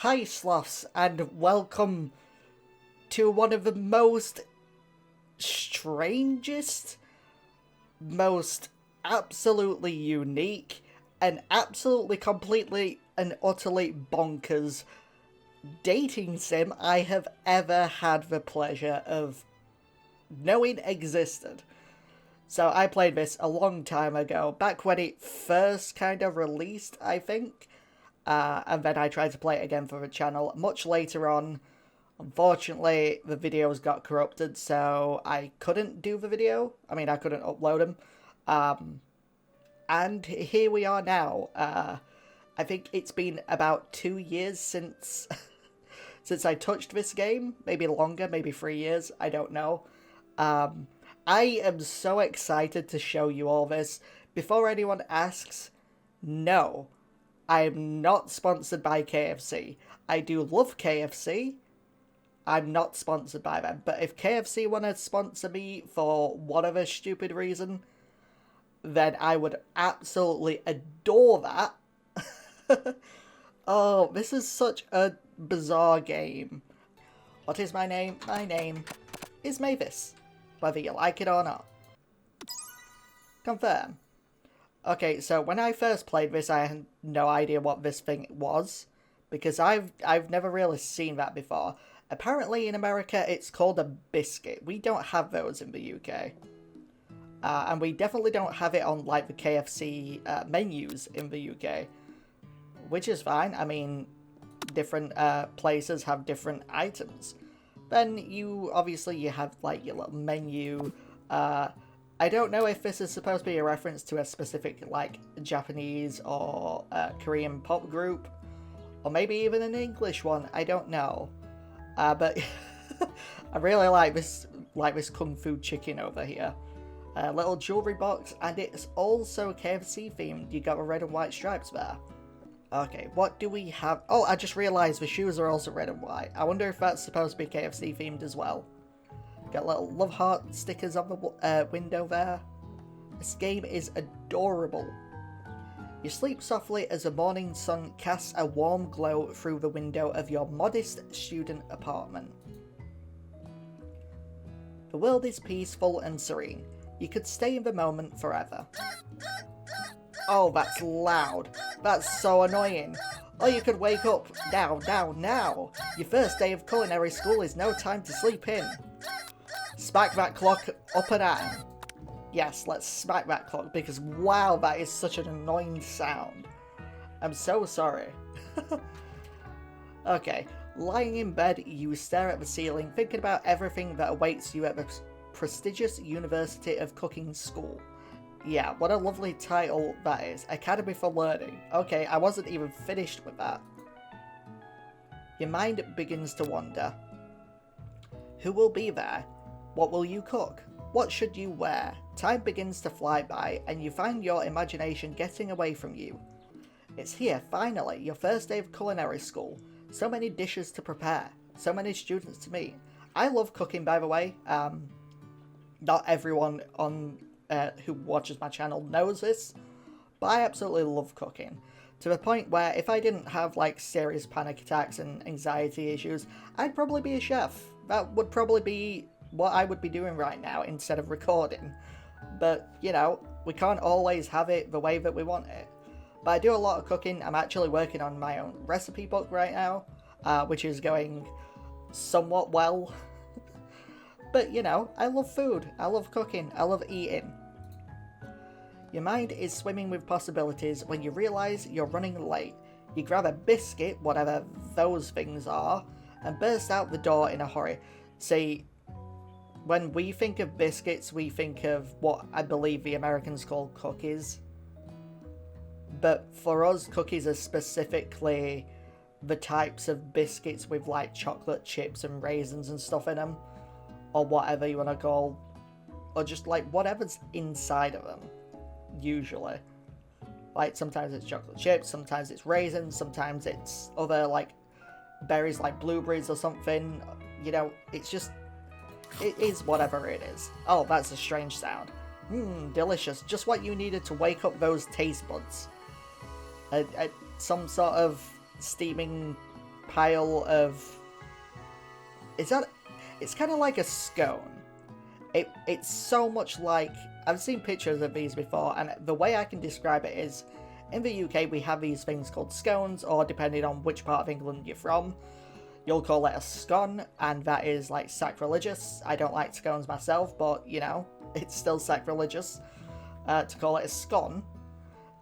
Hi Sloths, and welcome to one of the most strangest, most absolutely unique, and absolutely completely and utterly bonkers dating sim I have ever had the pleasure of knowing existed. So I played this a long time ago, back when it first kind of released, I think. And then I tried to play it again for the channel much later on. Unfortunately, the videos got corrupted, so I couldn't do the video. I mean, I couldn't upload them. And here we are now. I think it's been about 2 years since since I touched this game. Maybe longer, maybe 3 years. I don't know. I am so excited to show you all this. Before anyone asks, no. I'm not sponsored by KFC. I do love KFC. I'm not sponsored by them. But if KFC want to sponsor me for whatever stupid reason, then I would absolutely adore that. Oh, this is such a bizarre game. What is my name? My name is Mavis, whether you like it or not. Confirm. Okay, so when I first played this, I had no idea what this thing was, because I've never really seen that before. Apparently in America it's called a biscuit. We don't have those in the UK. And we definitely don't have it on like the KFC menus in the UK. Which is fine. I mean, different places have different items. Then you have like your little menu. I don't know if this is supposed to be a reference to a specific, like, Japanese or Korean pop group, or maybe even an English one. I don't know, but I really like this kung fu chicken over here. A little jewelry box, and it's also KFC themed. You got the red and white stripes there. Okay, what do we have? Oh, I just realised the shoes are also red and white. I wonder if that's supposed to be KFC themed as well. Got little love heart stickers on the window there. This game is adorable. You sleep softly as the morning sun casts a warm glow through the window of your modest student apartment. The world is peaceful and serene. You could stay in the moment forever. Oh, that's loud. That's so annoying. Or you could wake up now. Your first day of culinary school is no time to sleep in. Smack that clock up and at him. Yes, let's smack that clock, because wow, that is such an annoying sound. I'm so sorry. Okay, lying in bed, you stare at the ceiling, thinking about everything that awaits you at the prestigious University of Cooking School. Yeah, what a lovely title that is. Academy for Learning. Okay, I wasn't even finished with that. Your mind begins to wander. Who will be there? What will you cook? What should you wear? Time begins to fly by, and you find your imagination getting away from you. It's here, finally, your first day of culinary school. So many dishes to prepare. So many students to meet. I love cooking, by the way. Not everyone on who watches my channel knows this, but I absolutely love cooking. To the point where if I didn't have like serious panic attacks and anxiety issues, I'd probably be a chef. That would probably be what I would be doing right now instead of recording. But, you know, we can't always have it the way that we want it. But I do a lot of cooking. I'm actually working on my own recipe book right now, which is going somewhat well. But, you know, I love food. I love cooking. I love eating. Your mind is swimming with possibilities when you realise you're running late. You grab a biscuit, whatever those things are, and burst out the door in a hurry. See, when we think of biscuits, we think of what I believe the Americans call cookies. But for us, cookies are specifically the types of biscuits with like chocolate chips and raisins and stuff in them. Or whatever you want to call, or just like whatever's inside of them, usually. Like sometimes it's chocolate chips, sometimes it's raisins, sometimes it's other like berries like blueberries or something. You know, it's just, it is whatever it is. Oh, that's a strange sound. Delicious. Just what you needed to wake up those taste buds. Some sort of steaming pile of... It's kind of like a scone. It's so much like... I've seen pictures of these before, and the way I can describe it is, in the UK we have these things called scones, or depending on which part of England you're from, you'll call it a scone, and that is like sacrilegious. I don't like scones myself, but you know, it's still sacrilegious to call it a scone.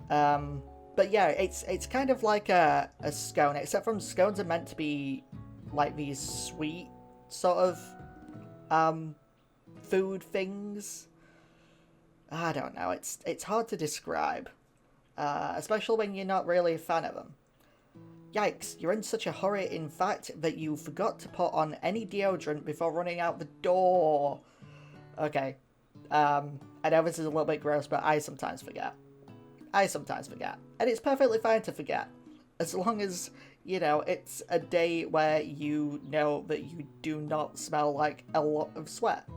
But yeah, it's kind of like a scone, except from scones are meant to be like these sweet sort of food things. I don't know, it's hard to describe, especially when you're not really a fan of them. Yikes, you're in such a hurry, in fact, that you forgot to put on any deodorant before running out the door. Okay, I know this is a little bit gross, but I sometimes forget. And it's perfectly fine to forget, as long as, you know, it's a day where you know that you do not smell like a lot of sweat.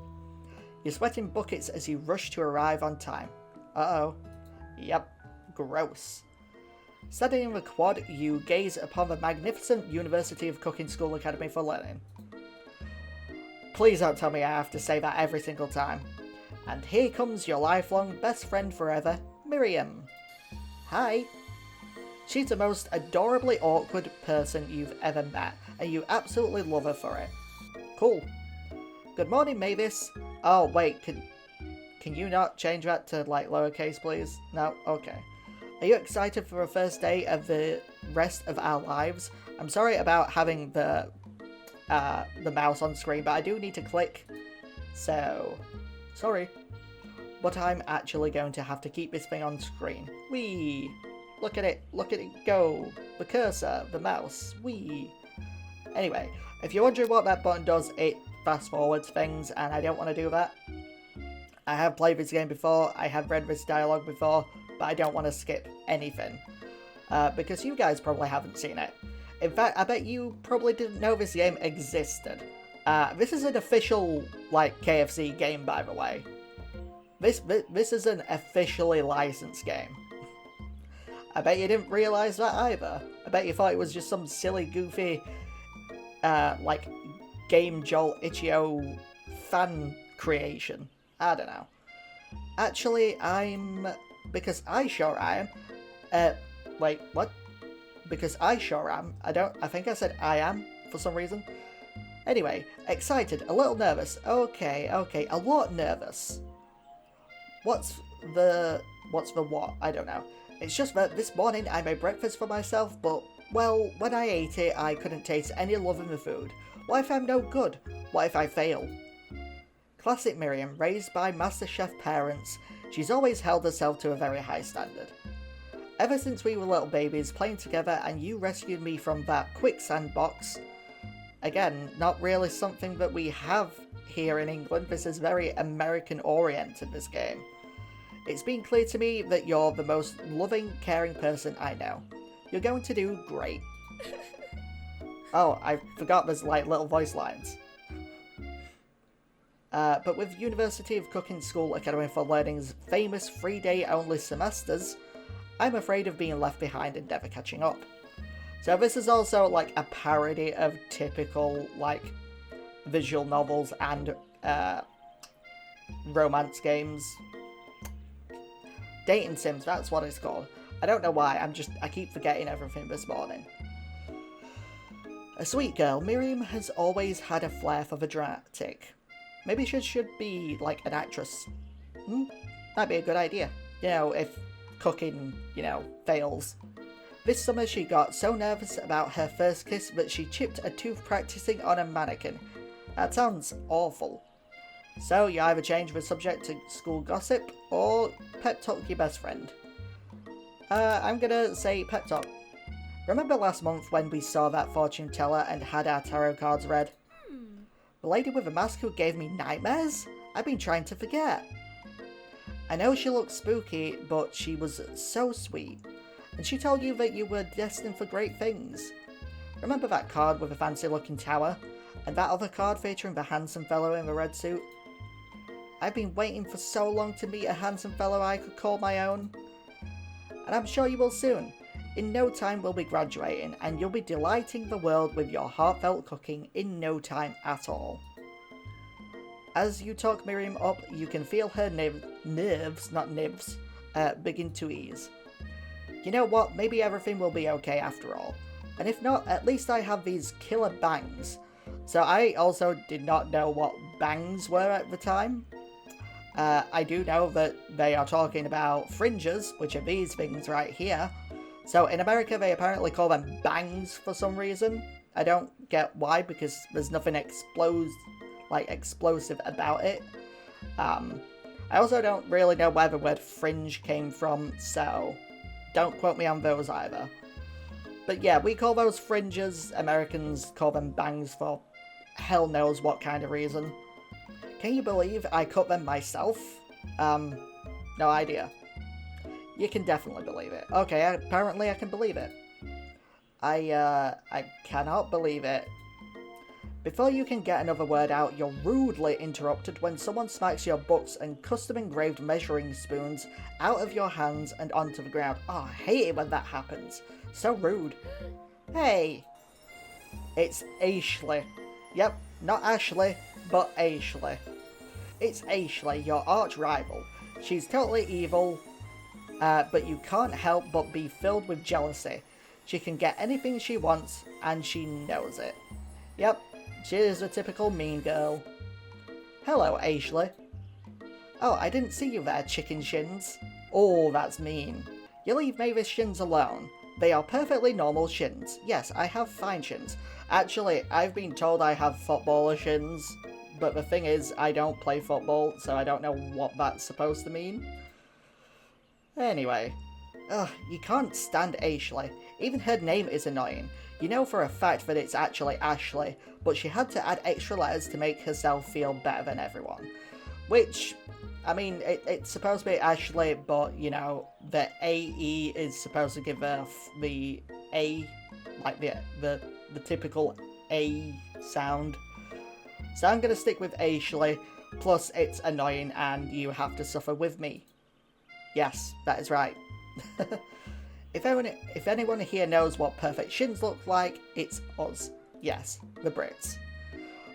You're sweating buckets as you rush to arrive on time. Uh-oh. Yep, gross. Standing in the quad, you gaze upon the magnificent University of Cooking School Academy for Learning. Please don't tell me I have to say that every single time. And here comes your lifelong best friend forever, Miriam. Hi. She's the most adorably awkward person you've ever met, and you absolutely love her for it. Cool. Good morning, Mavis. Oh, wait, can you not change that to, like, lowercase, please? No? Okay. Are you excited for the first day of the rest of our lives? I'm sorry about having the mouse on screen, but I do need to click. So, sorry. But I'm actually going to have to keep this thing on screen. Whee! Look at it go. The cursor, the mouse, whee! Anyway, if you're wondering what that button does, it fast forwards things, and I don't want to do that. I have played this game before, I have read this dialogue before, but I don't want to skip anything. Because you guys probably haven't seen it. In fact, I bet you probably didn't know this game existed. This is an official, like, KFC game, by the way. This is an officially licensed game. I bet you didn't realise that either. I bet you thought it was just some silly, goofy, like, Game Jolt Itch.io fan creation. I don't know. Actually, because I sure am. Wait, what? Because I sure am. I think I said I am for some reason. Anyway, excited, a little nervous. Okay, a lot nervous. What's the what? I don't know. It's just that this morning I made breakfast for myself, but, well, when I ate it, I couldn't taste any love in the food. What if I'm no good? What if I fail? Classic Miriam, raised by MasterChef parents, she's always held herself to a very high standard. Ever since we were little babies playing together and you rescued me from that quicksand box, again, not really something that we have here in England, this is very American oriented, this game. It's been clear to me that you're the most loving, caring person I know. You're going to do great. Oh, I forgot there's like little voice lines. But with University of Cooking School Academy for Learning's famous 3-day only semesters, I'm afraid of being left behind and never catching up. So this is also like a parody of typical like visual novels and romance games. Dating sims, that's what it's called. I don't know why, I keep forgetting everything this morning. A sweet girl, Miriam has always had a flair for the dramatic. Maybe she should be, like, an actress. That'd be a good idea. You know, if cooking, you know, fails. This summer she got so nervous about her first kiss that she chipped a tooth practicing on a mannequin. That sounds awful. So you either change the subject to school gossip, or pep talk your best friend. I'm gonna say pep talk. Remember last month when we saw that fortune teller and had our tarot cards read? The lady with the mask who gave me nightmares? I've been trying to forget. I know she looked spooky, but she was so sweet. And she told you that you were destined for great things. Remember that card with the fancy looking tower? And that other card featuring the handsome fellow in the red suit? I've been waiting for so long to meet a handsome fellow I could call my own. And I'm sure you will soon. In no time we'll be graduating, and you'll be delighting the world with your heartfelt cooking in no time at all. As you talk Miriam up, you can feel her nerves, not nibs, begin to ease. You know what, maybe everything will be okay after all. And if not, at least I have these killer bangs. So I also did not know what bangs were at the time. I do know that they are talking about fringes, which are these things right here. So in America they apparently call them bangs for some reason. I don't get why, because there's nothing explosive about it. I also don't really know where the word fringe came from, so don't quote me on those either. But yeah, we call those fringes, Americans call them bangs for hell knows what kind of reason. Can you believe I cut them myself? No idea. You can definitely believe it. Okay, apparently I can believe it. I cannot believe it. Before you can get another word out, you're rudely interrupted when someone smacks your books and custom-engraved measuring spoons out of your hands and onto the ground. Oh, I hate it when that happens. So rude. Hey! It's Ashley. Yep, not Ashley, but Ashley. It's Ashley, your arch rival. She's totally evil, but you can't help but be filled with jealousy. She can get anything she wants, and she knows it. Yep, she is a typical mean girl. Hello, Ashley. Oh, I didn't see you there, chicken shins. Oh, that's mean. You leave Mavis shins alone. They are perfectly normal shins. Yes, I have fine shins. Actually, I've been told I have footballer shins, but the thing is, I don't play football, so I don't know what that's supposed to mean. Anyway. Ugh, you can't stand Ashley. Even her name is annoying. You know for a fact that it's actually Ashley, but she had to add extra letters to make herself feel better than everyone. Which, I mean, it's supposed to be Ashley, but, you know, the A-E is supposed to give off the A, like the typical A sound. So I'm going to stick with Ashley, plus it's annoying and you have to suffer with me. Yes, that is right. If anyone here knows what perfect shins look like, it's us. Yes, the Brits.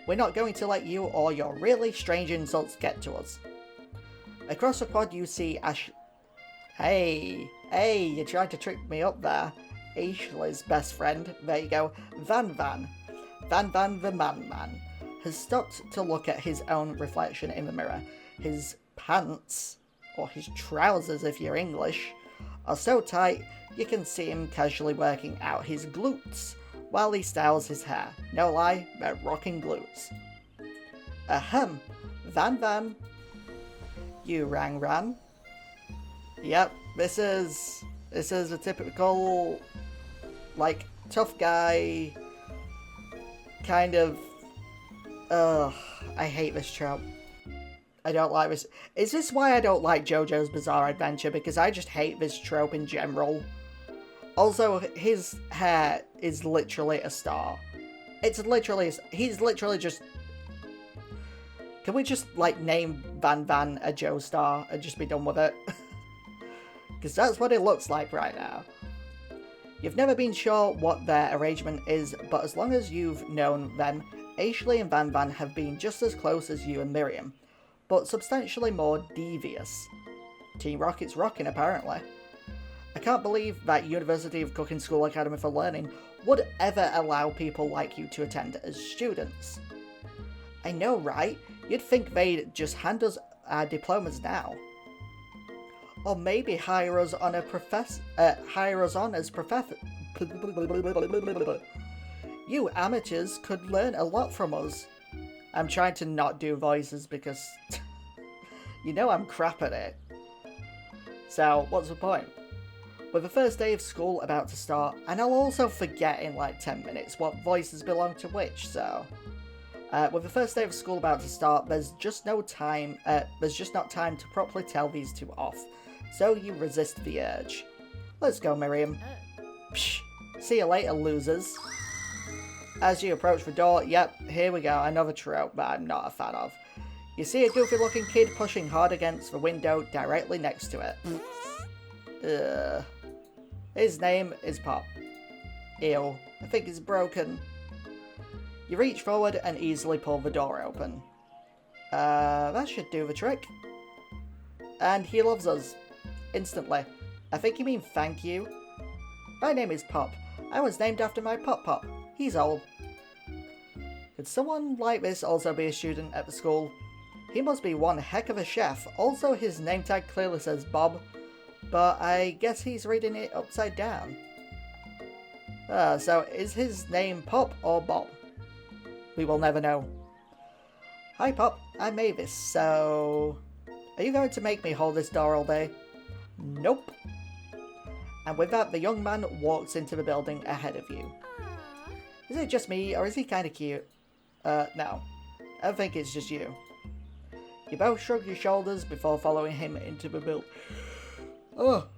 We're not going to let you or your really strange insults get to us. Across the quad you see Hey, you tried to trick me up there. Ashley's best friend, there you go, Van the man, has stopped to look at his own reflection in the mirror. His pants, or his trousers if you're English, are so tight you can see him casually working out his glutes while he styles his hair. No lie, they're rocking glutes. Ahem, Van. You ran. Yep, this is a typical, like, tough guy, kind of, I hate this trope. I don't like this. Is this why I don't like JoJo's Bizarre Adventure? Because I just hate this trope in general. Also, his hair is literally a star. He's literally just... Can we just, like, name Van a Joe Star and just be done with it? Because that's what it looks like right now. You've never been sure what their arrangement is, but as long as you've known them, Ashley and Van have been just as close as you and Miriam, but substantially more devious. Team Rocket's rocking, apparently. I can't believe that University of Cooking School Academy for Learning would ever allow people like you to attend as students. I know, right? You'd think they'd just hand us our diplomas now. Or maybe hire us on as professor. You amateurs could learn a lot from us. I'm trying to not do voices because you know I'm crap at it. So what's the point? With the first day of school about to start, and I'll also forget in like 10 minutes what voices belong to which, so... with the first day of school about to start, there's just not time to properly tell these two off, so you resist the urge. Let's go, Miriam. Psh, see you later, losers. As you approach the door, yep, here we go, another trope that I'm not a fan of. You see a goofy-looking kid pushing hard against the window directly next to it. His name is Pop. Ew, I think it's broken. You reach forward and easily pull the door open. That should do the trick. And he loves us. Instantly. I think you mean thank you. My name is Pop. I was named after my Pop. He's old. Could someone like this also be a student at the school? He must be one heck of a chef. Also, his name tag clearly says Bob, but I guess he's reading it upside down. So is his name Pop or Bob? We will never know. Hi Pop, I'm Mavis, so... Are you going to make me hold this door all day? Nope. And with that, the young man walks into the building ahead of you. Is it just me, or is he kinda cute? No. I think it's just you. You both shrug your shoulders before following him into the building. Oh,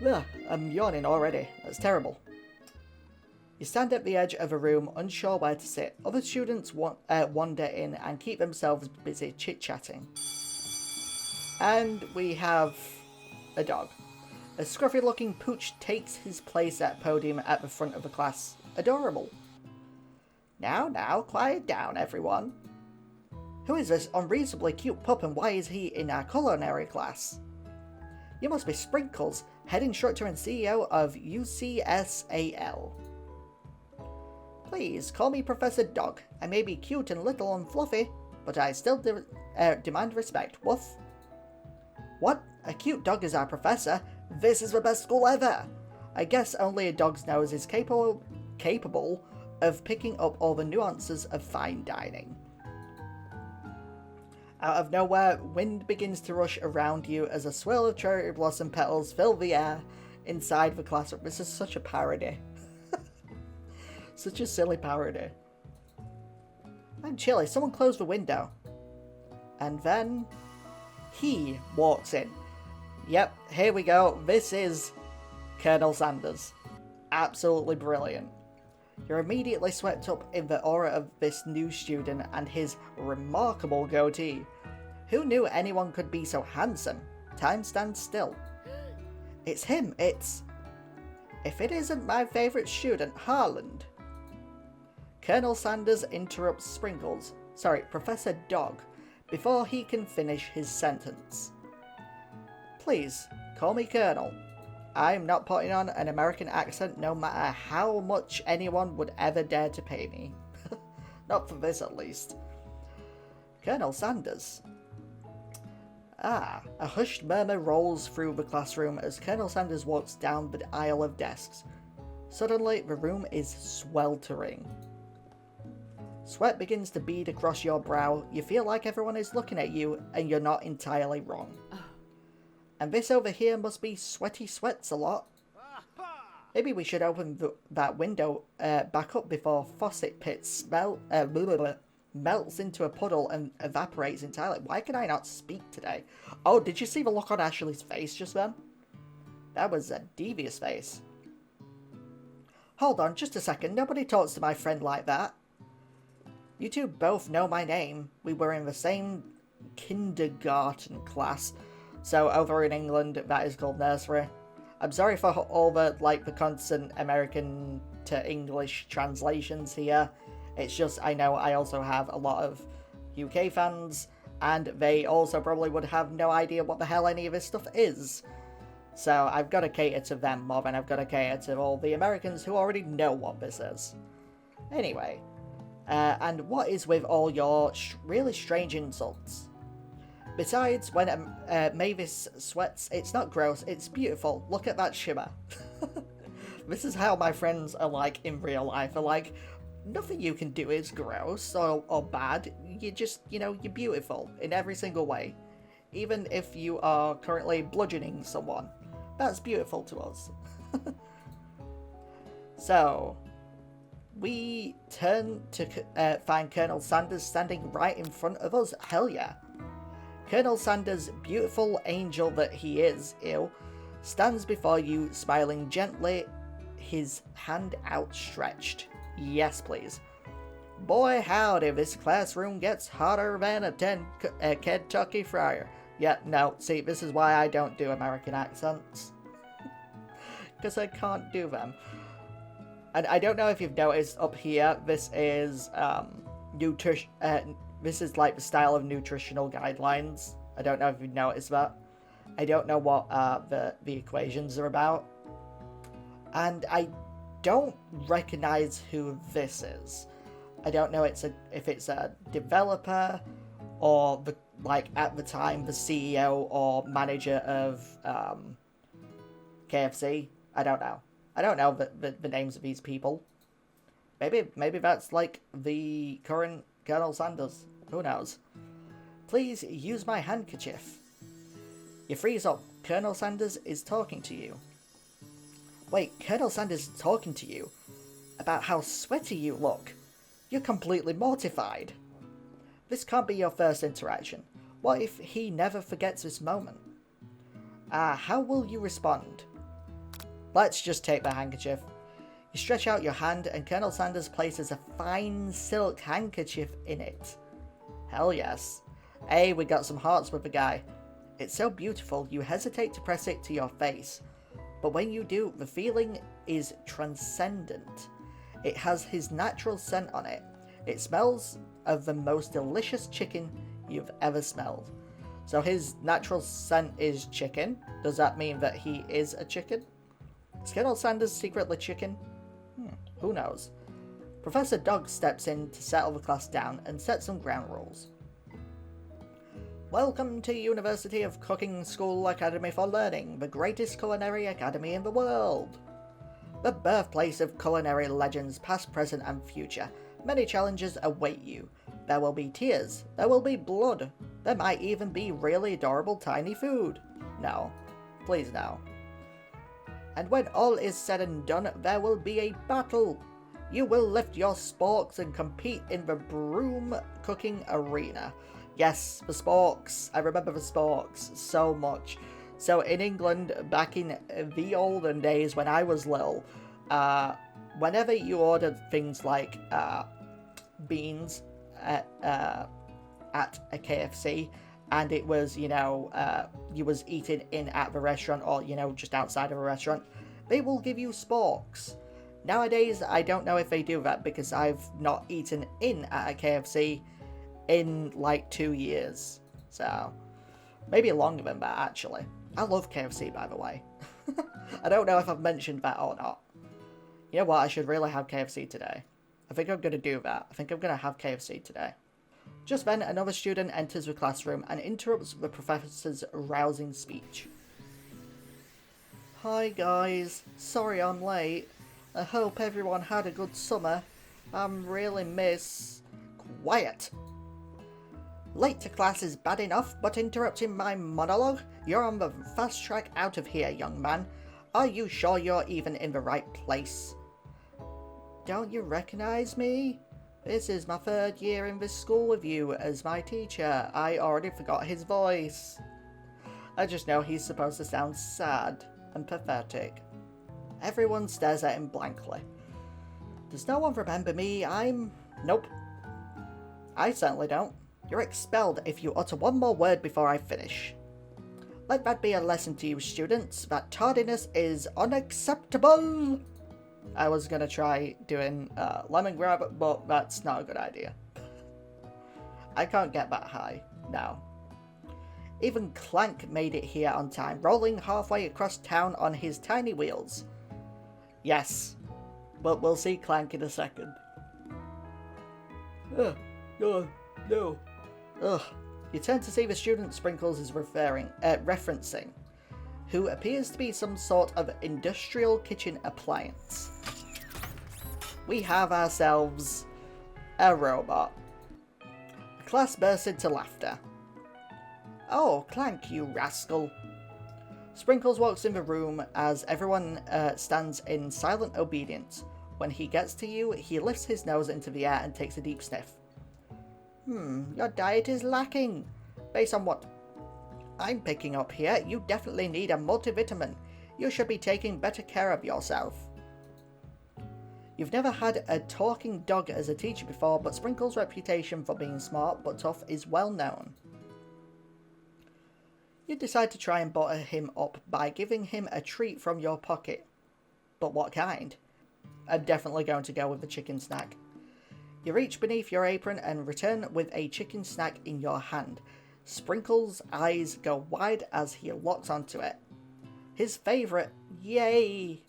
yeah, I'm yawning already. That's terrible. You stand at the edge of a room, unsure where to sit. Other students wander in and keep themselves busy chit-chatting. And we have a dog. A scruffy-looking pooch takes his place at podium at the front of the class. Adorable. Now, quiet down, everyone. Who is this unreasonably cute pup and why is he in our culinary class? You must be Sprinkles, head instructor and CEO of UCSAL. Please, call me Professor Dog. I may be cute and little and fluffy, but I still demand respect. Woof. What? A cute dog is our professor? This is the best school ever! I guess only a dog's nose is capable of picking up all the nuances of fine dining. Out of nowhere, wind begins to rush around you as a swirl of cherry blossom petals fill the air inside the classroom. This is such a parody. Such a silly parody. I'm chilly. Someone close the window. And then he walks in. Yep, here we go. This is Colonel Sanders. Absolutely brilliant. You're immediately swept up in the aura of this new student and his remarkable goatee. Who knew anyone could be so handsome? Time stands still. It's him, it's... If it isn't my favourite student, Harland. Colonel Sanders interrupts Professor Dog, before he can finish his sentence. Please, call me Colonel. I'm not putting on an American accent no matter how much anyone would ever dare to pay me. Not for this, at least. Colonel Sanders. A hushed murmur rolls through the classroom as Colonel Sanders walks down the aisle of desks. Suddenly, the room is sweltering. Sweat begins to bead across your brow. You feel like everyone is looking at you, and you're not entirely wrong. And this over here must be Sweaty Sweats a lot. Maybe we should open that window back up before faucet pits melts into a puddle and evaporates entirely. Why can I not speak today? Oh, did you see the look on Ashley's face just then? That was a devious face. Hold on, just a second. Nobody talks to my friend like that. You two both know my name. We were in the same kindergarten class. So over in England, that is called nursery. I'm sorry for all the constant American to English translations here. It's just, I know I also have a lot of UK fans, and they also probably would have no idea what the hell any of this stuff is. So I've got to cater to them more than I've got to cater to all the Americans who already know what this is. Anyway, and what is with all your really strange insults? Besides, when Mavis sweats, it's not gross, it's beautiful. Look at that shimmer. This is how my friends are like in real life. Are like, nothing you can do is gross or bad. You just, you're beautiful in every single way. Even if you are currently bludgeoning someone. That's beautiful to us. So, we turn to find Colonel Sanders standing right in front of us. Hell yeah. Colonel Sanders, beautiful angel that he is, stands before you, smiling gently, his hand outstretched. Yes, please. Boy, howdy, this classroom gets hotter than a Kentucky Friar. Yeah, no, see, this is why I don't do American accents. because I can't do them. And I don't know if you've noticed up here, this is this is like the style of nutritional guidelines. I don't know if you've noticed that. I don't know what the equations are about. And I don't recognize who this is. I don't know if it's a developer or at the time the CEO or manager of KFC. I don't know. I don't know the names of these people. Maybe that's like the current Colonel Sanders. Who knows? Please use my handkerchief. You freeze up. Colonel Sanders is talking to you. Wait, Colonel Sanders is talking to you? About how sweaty you look? You're completely mortified. This can't be your first interaction. What if he never forgets this moment? How will you respond? Let's just take the handkerchief. You stretch out your hand and Colonel Sanders places a fine silk handkerchief in it. Hell yes. Hey, we got some hearts with the guy. It's so beautiful you hesitate to press it to your face. But when you do, the feeling is transcendent. It has his natural scent on it. It smells of the most delicious chicken you've ever smelled. So his natural scent is chicken. Does that mean that he is a chicken? Is Colonel Sanders secretly chicken? Who knows? Professor Dog steps in to settle the class down and set some ground rules. Welcome to University of Cooking School Academy for Learning, the greatest culinary academy in the world. The birthplace of culinary legends past, present and future. Many challenges await you. There will be tears. There will be blood. There might even be really adorable tiny food. No. Please no. And when all is said and done, there will be a battle. You will lift your sporks and compete in the broom cooking arena. Yes, the sporks. I remember the sporks so much. So in England, back in the olden days when I was little, whenever you ordered things like beans at a KFC, and it was, you was eating in at the restaurant or, just outside of a restaurant, they will give you sporks. Nowadays, I don't know if they do that because I've not eaten in at a KFC in like 2 years. So, maybe longer than that, actually. I love KFC, by the way. I don't know if I've mentioned that or not. You know what? I should really have KFC today. I think I'm going to do that. I think I'm going to have KFC today. Just then, another student enters the classroom and interrupts the professor's rousing speech. Hi guys, sorry I'm late. I hope everyone had a good summer. I'm really Quiet! Late to class is bad enough, but interrupting my monologue? You're on the fast track out of here, young man. Are you sure you're even in the right place? Don't you recognize me? This is my 3rd year in this school with you as my teacher. I already forgot his voice. I just know he's supposed to sound sad and pathetic. Everyone stares at him blankly. Does no one remember me? Nope. I certainly don't. You're expelled if you utter one more word before I finish. Let that be a lesson to you, students, that tardiness is unacceptable. I was going to try doing lemon grab, but that's not a good idea. I can't get that high. No. Even Clank made it here on time, rolling halfway across town on his tiny wheels. Yes, but we'll see Clank in a second. No. Ugh. You turn to see the student Sprinkles is referencing, who appears to be some sort of industrial kitchen appliance. We have ourselves a robot. The class bursts into laughter. Oh, Clank, you rascal. Sprinkles walks in the room as everyone stands in silent obedience. When he gets to you, he lifts his nose into the air and takes a deep sniff. Your diet is lacking. Based on what I'm picking up here, you definitely need a multivitamin. You should be taking better care of yourself. You've never had a talking dog as a teacher before, but Sprinkles' reputation for being smart but tough is well known. You decide to try and butter him up by giving him a treat from your pocket. but what kind? I'm definitely going to go with the chicken snack. You reach beneath your apron and return with a chicken snack in your hand. Sprinkles' eyes go wide as he locks onto it. His favourite, yay!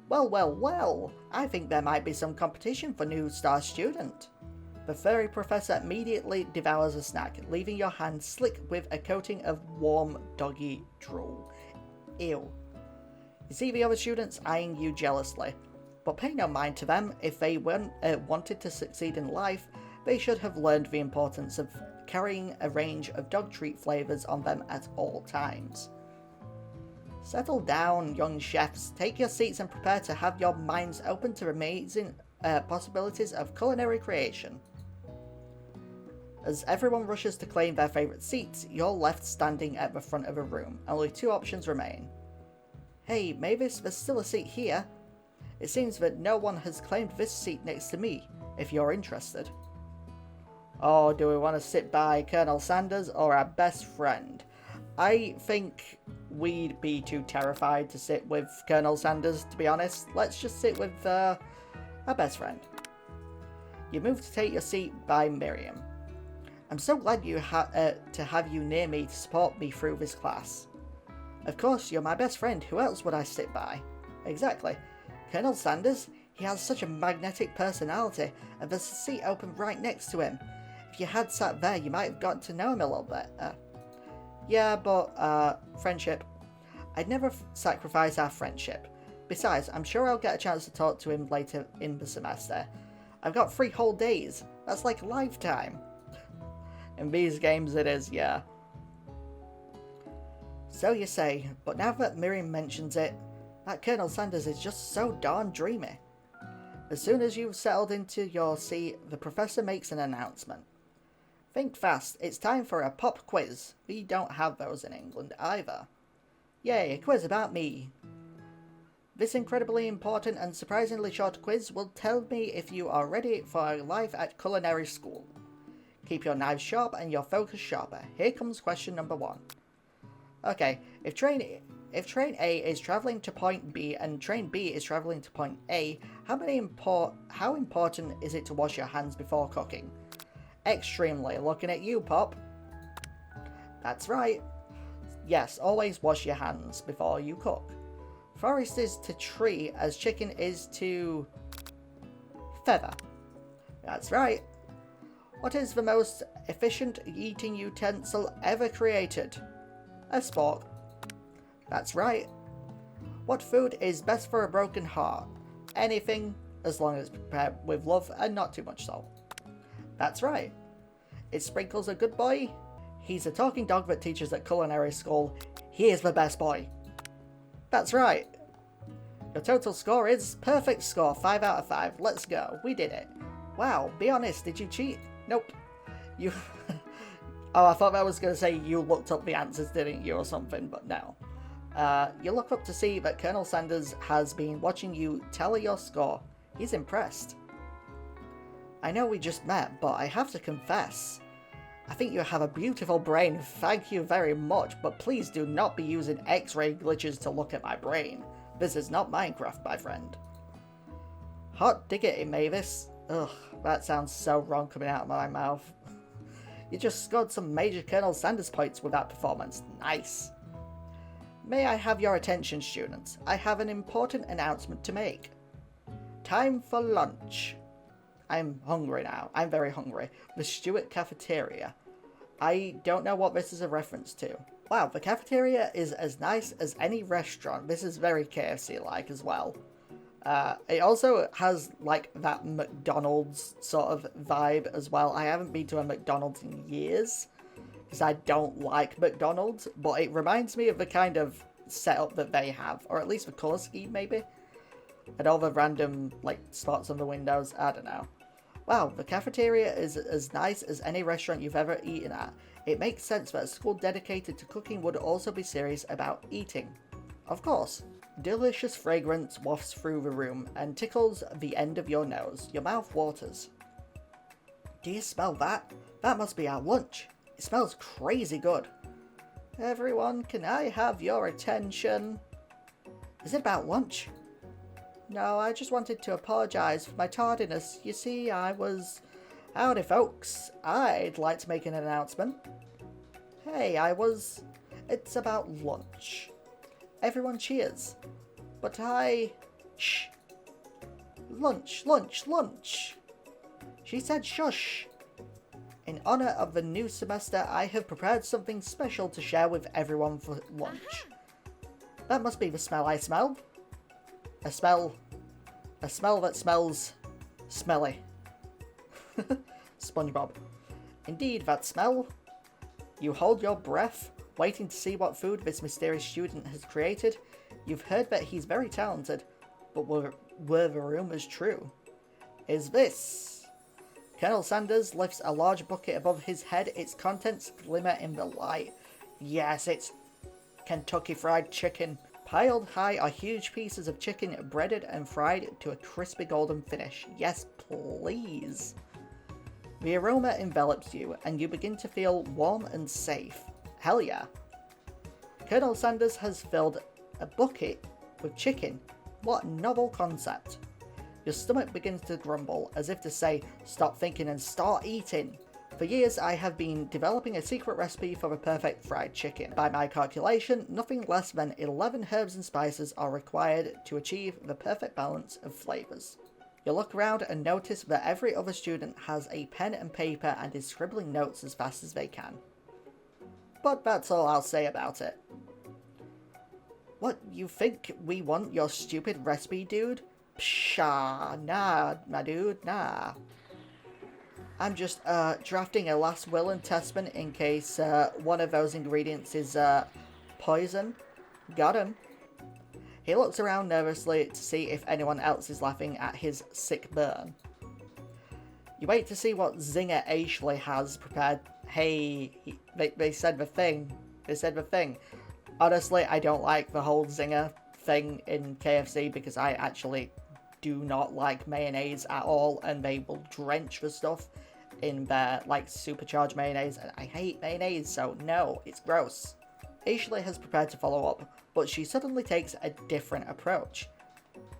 Well, well, well, I think there might be some competition for new star student. The furry professor immediately devours a snack, leaving your hand slick with a coating of warm doggy drool. Ew. You see the other students eyeing you jealously, but pay no mind to them. If they wanted to succeed in life, they should have learned the importance of carrying a range of dog treat flavours on them at all times. Settle down, young chefs. Take your seats and prepare to have your minds open to amazing possibilities of culinary creation. As everyone rushes to claim their favourite seats, you're left standing at the front of a room. Only two options remain. Hey, Mavis, there's still a seat here. It seems that no one has claimed this seat next to me, if you're interested. Oh, do we want to sit by Colonel Sanders or our best friend? I think we'd be too terrified to sit with Colonel Sanders, to be honest. Let's just sit with our best friend. You move to take your seat by Miriam. I'm so glad to have you near me to support me through this class. Of course, you're my best friend. Who else would I sit by? Exactly. Colonel Sanders, he has such a magnetic personality, and there's a seat open right next to him. If you had sat there, you might have gotten to know him a little bit. Yeah, but, friendship. I'd never sacrifice our friendship. Besides, I'm sure I'll get a chance to talk to him later in the semester. I've got 3 whole days. That's like a lifetime. In these games it is, yeah. So you say, but now that Miriam mentions it, that Colonel Sanders is just so darn dreamy. As soon as you've settled into your seat, the professor makes an announcement. Think fast, it's time for a pop quiz. We don't have those in England either. Yay, a quiz about me. This incredibly important and surprisingly short quiz will tell me if you are ready for life at culinary school. Keep your knives sharp and your focus sharper. Here comes question number 1. Okay, if train A is travelling to point B and train B is travelling to point A, how important is it to wash your hands before cooking? Extremely. Looking at you, Pop. That's right. Yes, always wash your hands before you cook. Forest is to tree as chicken is to feather. That's right. What is the most efficient eating utensil ever created? A spork. That's right. What food is best for a broken heart? Anything, as long as prepared with love and not too much salt. That's right. Is Sprinkles a good boy? He's a talking dog that teaches at culinary school. He is the best boy. That's right. Your total score is perfect score, 5 out of 5. Let's go. We did it. Wow, be honest, did you cheat? Nope. You... Oh, I thought that was going to say you looked up the answers, didn't you, or something, but no. You look up to see that Colonel Sanders has been watching you tally your score. He's impressed. I know we just met, but I have to confess. I think you have a beautiful brain, thank you very much, but please do not be using X-ray glitches to look at my brain. This is not Minecraft, my friend. Hot diggity, Mavis. Ugh, that sounds so wrong coming out of my mouth. You just scored some major Colonel Sanders points with that performance. Nice. May I have your attention, students? I have an important announcement to make. Time for lunch. I'm hungry now. I'm very hungry. The Stewart cafeteria. I don't know what this is a reference to. Wow, the cafeteria is as nice as any restaurant. This is very KFC-like as well. It also has like that McDonald's sort of vibe as well. I haven't been to a McDonald's in years because I don't like McDonald's, but it reminds me of the kind of setup that they have, or at least the colour scheme maybe, and all the random like spots on the windows. I don't know. Wow, the cafeteria is as nice as any restaurant you've ever eaten at. It makes sense that a school dedicated to cooking would also be serious about eating. Of course. Delicious fragrance wafts through the room and tickles the end of your nose. Your mouth waters. Do you smell that? That must be our lunch. It smells crazy good. Everyone, can I have your attention? Is it about lunch? No, I just wanted to apologise for my tardiness. You see, I was... Howdy, folks. I'd like to make an announcement. Hey, It's about lunch. Everyone cheers. But Shh. Lunch, lunch, lunch. She said shush. In honour of the new semester, I have prepared something special to share with everyone for lunch. That must be the smell I smell. A smell that smells smelly. SpongeBob. Indeed, that smell. You hold your breath, waiting to see what food this mysterious student has created. You've heard that he's very talented, but were the rumours true? Is this? Colonel Sanders lifts a large bucket above his head. Its contents glimmer in the light. Yes, it's Kentucky Fried Chicken. Piled high are huge pieces of chicken breaded and fried to a crispy golden finish. Yes, please. The aroma envelops you, and you begin to feel warm and safe. Hell yeah. Colonel Sanders has filled a bucket with chicken. What a novel concept. Your stomach begins to grumble, as if to say, stop thinking and start eating. For years, I have been developing a secret recipe for the perfect fried chicken. By my calculation, nothing less than 11 herbs and spices are required to achieve the perfect balance of flavours. You look around and notice that every other student has a pen and paper and is scribbling notes as fast as they can. But that's all I'll say about it. What, you think we want your stupid recipe, dude? Pshaw, nah, my dude, nah. I'm just drafting a last will and testament in case one of those ingredients is poison. Got him. He looks around nervously to see if anyone else is laughing at his sick burn. You wait to see what zinger Ashley has prepared. Hey, they said the thing. They said the thing. Honestly, I don't like the whole zinger thing in KFC because I actually do not like mayonnaise at all, and they will drench the stuff in their like supercharged mayonnaise, and I hate mayonnaise, so no, it's gross. Ashley has prepared to follow up, but she suddenly takes a different approach.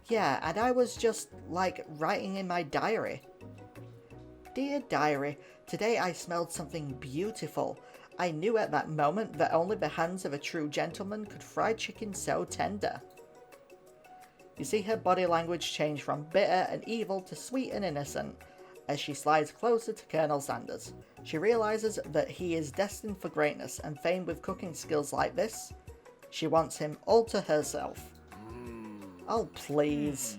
Yeah, and I was just like writing in my diary. Dear diary, today I smelled something beautiful. I knew at that moment that only the hands of a true gentleman could fry chicken so tender. You see her body language change from bitter and evil to sweet and innocent as she slides closer to Colonel Sanders. She realizes that he is destined for greatness and fame with cooking skills like this. She wants him all to herself. Oh, please.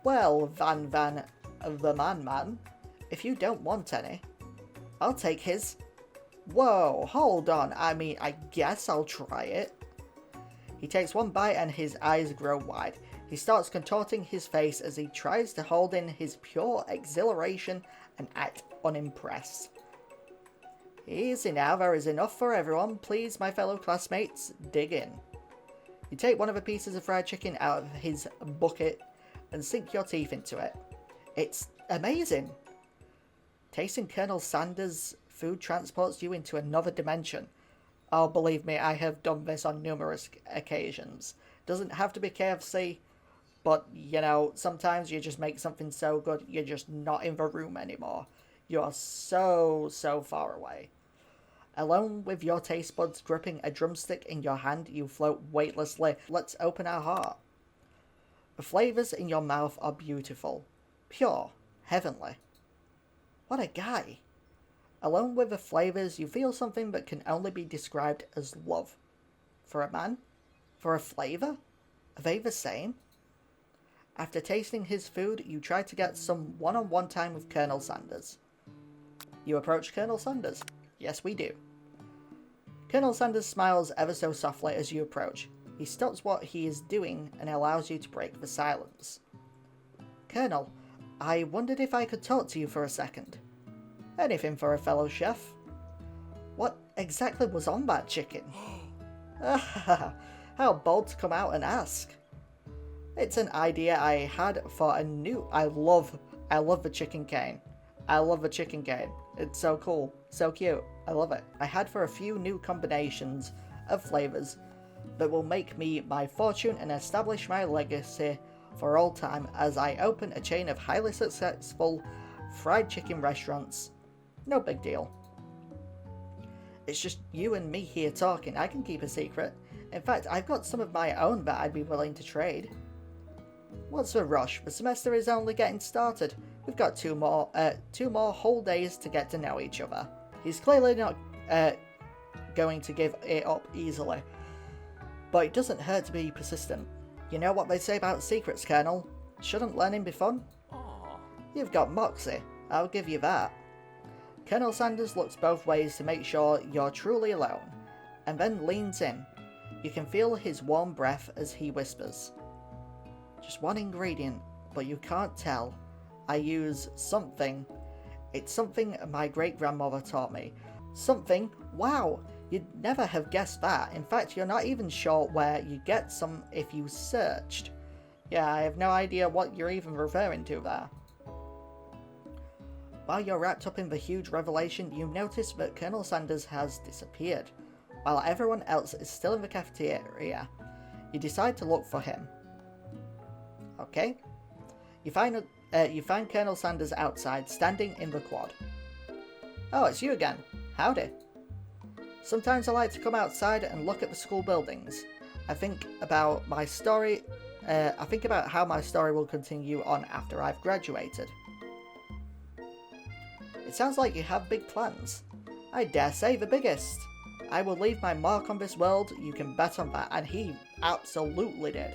Well, Van the man, if you don't want any, I'll take his. Whoa, hold on. I mean, I guess I'll try it. He takes one bite and his eyes grow wide. He starts contorting his face as he tries to hold in his pure exhilaration and act unimpressed. Easy now, there is enough for everyone. Please, my fellow classmates, dig in. You take one of the pieces of fried chicken out of his bucket and sink your teeth into it. It's amazing. Tasting Colonel Sanders' food transports you into another dimension. Oh, believe me, I have done this on numerous occasions. Doesn't have to be KFC, but, you know, sometimes you just make something so good, you're just not in the room anymore. You're so far away. Alone with your taste buds gripping a drumstick in your hand, you float weightlessly. Let's open our heart. The flavours in your mouth are beautiful. Pure. Heavenly. What a guy. Alone with the flavours, you feel something that can only be described as love. For a man? For a flavour? Are they the same? After tasting his food, you try to get some one-on-one time with Colonel Sanders. You approach Colonel Sanders. Yes, we do. Colonel Sanders smiles ever so softly as you approach. He stops what he is doing and allows you to break the silence. Colonel, I wondered if I could talk to you for a second. Anything for a fellow chef. What exactly was on that chicken? How bold to come out and ask. It's an idea I had for a new... I love the chicken cane. I love the chicken cane. It's so cool. So cute. I love it. I had for a few new combinations of flavours that will make me my fortune and establish my legacy for all time as I open a chain of highly successful fried chicken restaurants. No big deal. It's just you and me here talking. I can keep a secret. In fact, I've got some of my own that I'd be willing to trade. What's the rush? The semester is only getting started. We've got two more whole days to get to know each other. He's clearly not going to give it up easily, but it doesn't hurt to be persistent. You know what they say about secrets, Colonel? Shouldn't learning be fun? Aww. You've got moxie, I'll give you that. Colonel Sanders looks both ways to make sure you're truly alone, and then leans in. You can feel his warm breath as he whispers. Just one ingredient, but you can't tell. I use something. It's something my great-grandmother taught me. Something? Wow! You'd never have guessed that. In fact, you're not even sure where you get some if you searched. Yeah, I have no idea what you're even referring to there. While you're wrapped up in the huge revelation, you notice that Colonel Sanders has disappeared, while everyone else is still in the cafeteria. You decide to look for him. Okay. You find Colonel Sanders outside, standing in the quad. Oh, it's you again. Howdy. Sometimes I like to come outside and look at the school buildings. I think about how my story will continue on after I've graduated. It sounds like you have big plans. I dare say the biggest. I will leave my mark on this world, you can bet on that, and he absolutely did.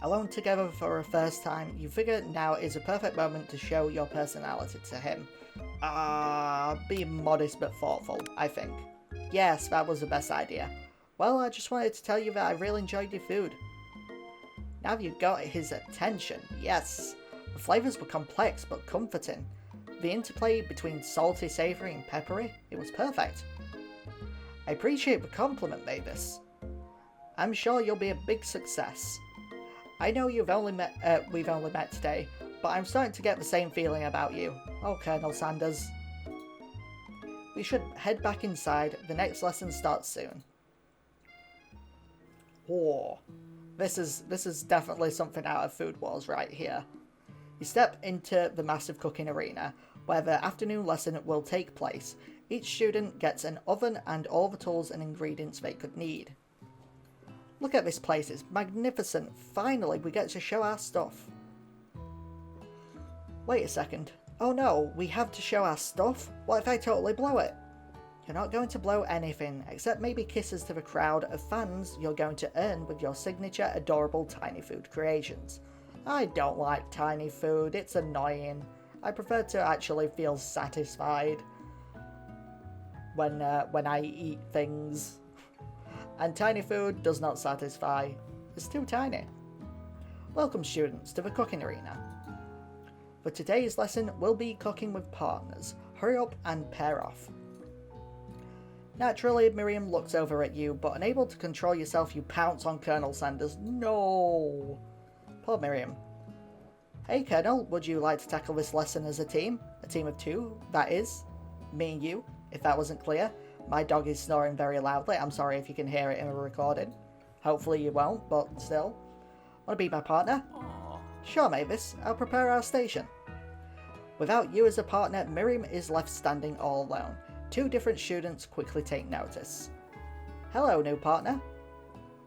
Alone together for a first time, you figure now is a perfect moment to show your personality to him. Be modest but thoughtful, I think. Yes, that was the best idea. Well, I just wanted to tell you that I really enjoyed your food. Now you've got his attention, yes. The flavours were complex but comforting. The interplay between salty, savoury and peppery, it was perfect. I appreciate the compliment, Mavis. I'm sure you'll be a big success. I know we've only met today, but I'm starting to get the same feeling about you. Oh, Colonel Sanders. We should head back inside. The next lesson starts soon. Oh, this is definitely something out of Food Wars right here. You step into the massive cooking arena, where the afternoon lesson will take place. Each student gets an oven and all the tools and ingredients they could need. Look at this place, it's magnificent. Finally, we get to show our stuff. Wait a second. Oh no, we have to show our stuff? What if I totally blow it? You're not going to blow anything, except maybe kisses to the crowd of fans you're going to earn with your signature adorable tiny food creations. I don't like tiny food, it's annoying. I prefer to actually feel satisfied when I eat things. And tiny food does not satisfy. It's too tiny. Welcome, students, to the cooking arena. For today's lesson, we'll be cooking with partners. Hurry up and pair off. Naturally, Miriam looks over at you, but unable to control yourself, you pounce on Colonel Sanders. No! Poor Miriam. Hey, Colonel, would you like to tackle this lesson as a team? A team of two, that is. Me and you, if that wasn't clear. My dog is snoring very loudly. I'm sorry if you can hear it in the recording. Hopefully you won't, but still. Want to be my partner? Aww. Sure, Mavis. I'll prepare our station. Without you as a partner, Miriam is left standing all alone. Two different students quickly take notice. Hello, new partner.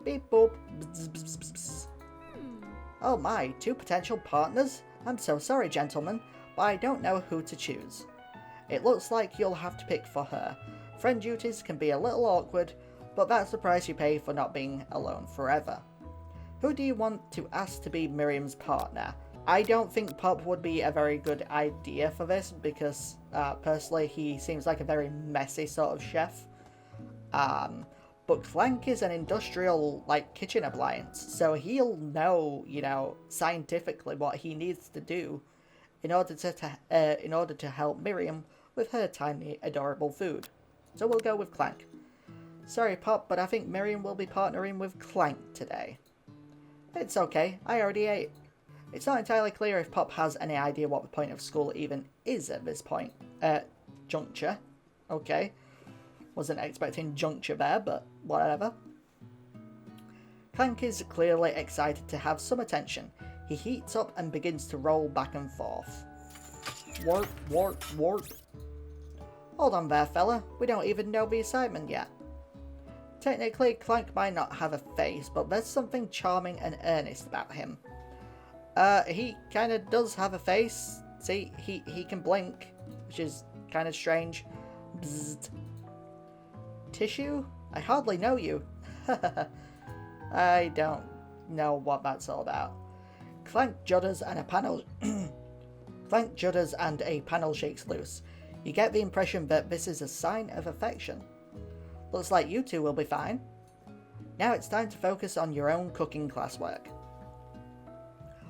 Beep boop. Bzz, bzz, bzz, bzz. Oh my, two potential partners? I'm so sorry, gentlemen, but I don't know who to choose. It looks like you'll have to pick for her. Friend duties can be a little awkward, but that's the price you pay for not being alone forever. Who do you want to ask to be Miriam's partner? I don't think Pop would be a very good idea for this because, personally, he seems like a very messy sort of chef. But Clank is an industrial, kitchen appliance, so he'll know, scientifically what he needs to do in order to help Miriam with her tiny, adorable food. So we'll go with Clank. Sorry, Pop, but I think Miriam will be partnering with Clank today. It's okay, I already ate. It's not entirely clear if Pop has any idea what the point of school even is at this point. Juncture. Okay. Wasn't expecting juncture there, but whatever. Clank is clearly excited to have some attention. He heats up and begins to roll back and forth. Warp, warp, warp. Hold on there, fella. We don't even know the assignment yet. Technically, Clank might not have a face, but there's something charming and earnest about him. He kinda does have a face. See, he can blink, which is kinda strange. Bzzzt. Tissue? I hardly know you. I don't know what that's all about. Clank judders and a panel Clank judders and a panel shakes loose. You get the impression that this is a sign of affection. Looks like you two will be fine. Now it's time to focus on your own cooking classwork.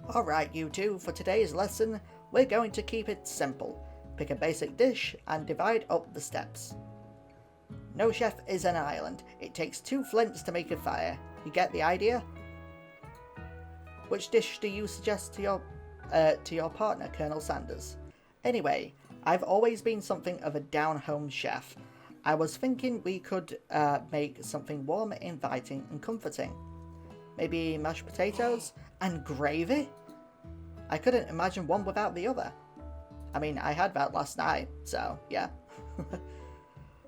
Alright you two, for today's lesson, we're going to keep it simple. Pick a basic dish and divide up the steps. No chef is an island. It takes 2 flints to make a fire. You get the idea? Which dish do you suggest to your partner, Colonel Sanders? Anyway, I've always been something of a down-home chef. I was thinking we could make something warm, inviting, and comforting. Maybe mashed potatoes and gravy? I couldn't imagine one without the other. I mean, I had that last night, so yeah.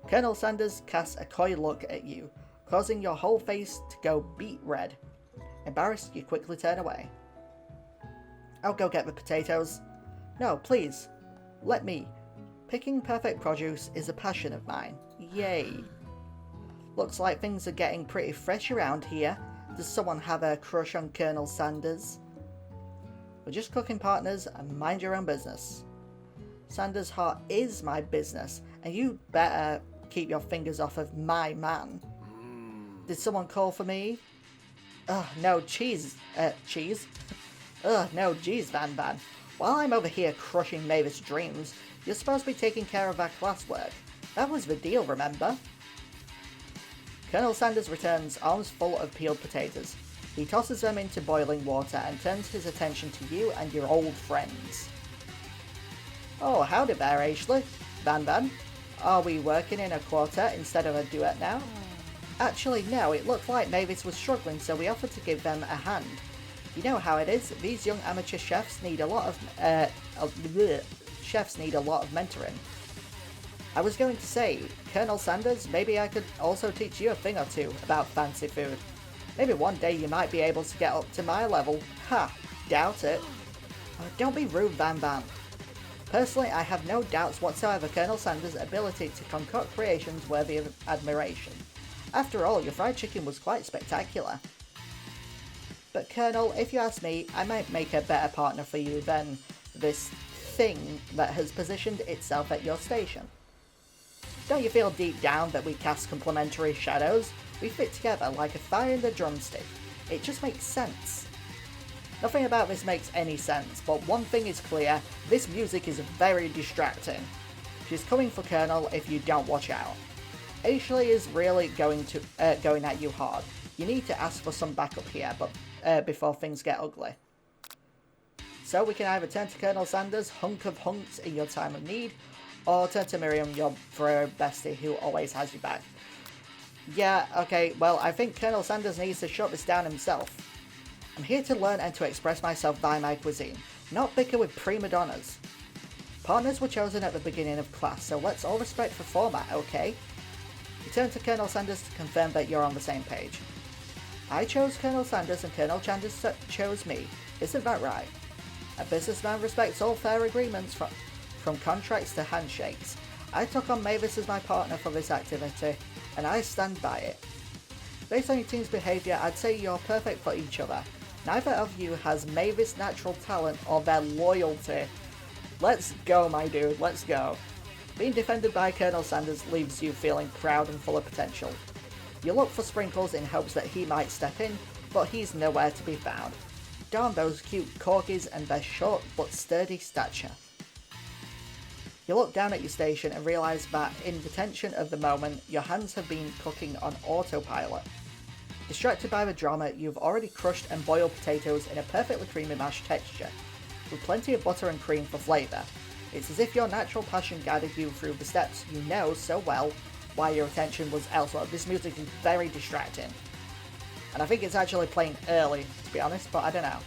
Colonel Sanders casts a coy look at you, causing your whole face to go beet red. Embarrassed, you quickly turn away. I'll go get the potatoes. No, please. Let me. Picking perfect produce is a passion of mine. Yay. Looks like things are getting pretty fresh around here. Does someone have a crush on Colonel Sanders? We're just cooking partners and mind your own business. Sanders' heart is my business, and you better keep your fingers off of my man. Did someone call for me? Ugh, no, cheese. Ugh, no, geez, Van Van. While I'm over here crushing Mavis' dreams, you're supposed to be taking care of our classwork. That was the deal, remember? Colonel Sanders returns, arms full of peeled potatoes. He tosses them into boiling water and turns his attention to you and your old friends. Oh, howdy there, Ashley. Van Van. Are we working in a quartet instead of a duet now? Actually, no, it looked like Mavis was struggling, so we offered to give them a hand. You know how it is, these young amateur chefs need a lot of mentoring. I was going to say, Colonel Sanders, maybe I could also teach you a thing or two about fancy food. Maybe one day you might be able to get up to my level. Ha! Doubt it. Don't be rude, Van Van. Personally, I have no doubts whatsoever Colonel Sanders' ability to concoct creations worthy of admiration. After all, your fried chicken was quite spectacular. But Colonel, if you ask me, I might make a better partner for you than this thing that has positioned itself at your station. Don't you feel deep down that we cast complementary shadows? We fit together like a fire and a drumstick. It just makes sense. Nothing about this makes any sense, but one thing is clear, this music is very distracting. She's coming for Colonel if you don't watch out. Ashley is really going at you hard. You need to ask for some backup here, but before things get ugly. So we can either turn to Colonel Sanders, hunk of hunks in your time of need, or turn to Miriam, your bro bestie who always has your back. Yeah, okay, well, I think Colonel Sanders needs to shut this down himself. I'm here to learn and to express myself by my cuisine, not bicker with prima donnas. Partners were chosen at the beginning of class, so let's all respect the format, okay? You turn to Colonel Sanders to confirm that you're on the same page. I chose Colonel Sanders and Colonel Sanders chose me. Isn't that right? A businessman respects all fair agreements from contracts to handshakes. I took on Mavis as my partner for this activity, and I stand by it. Based on your team's behaviour, I'd say you're perfect for each other. Neither of you has Mavis' natural talent or their loyalty. Let's go, my dude, let's go. Being defended by Colonel Sanders leaves you feeling proud and full of potential. You look for Sprinkles in hopes that he might step in, but he's nowhere to be found. Darn those cute corgis and their short but sturdy stature. You look down at your station and realise that in the tension of the moment, your hands have been cooking on autopilot. Distracted by the drama, you've already crushed and boiled potatoes in a perfectly creamy mashed texture, with plenty of butter and cream for flavour. It's as if your natural passion guided you through the steps you know so well, while your attention was elsewhere. This music is very distracting. And I think it's actually playing early, to be honest, but I don't know.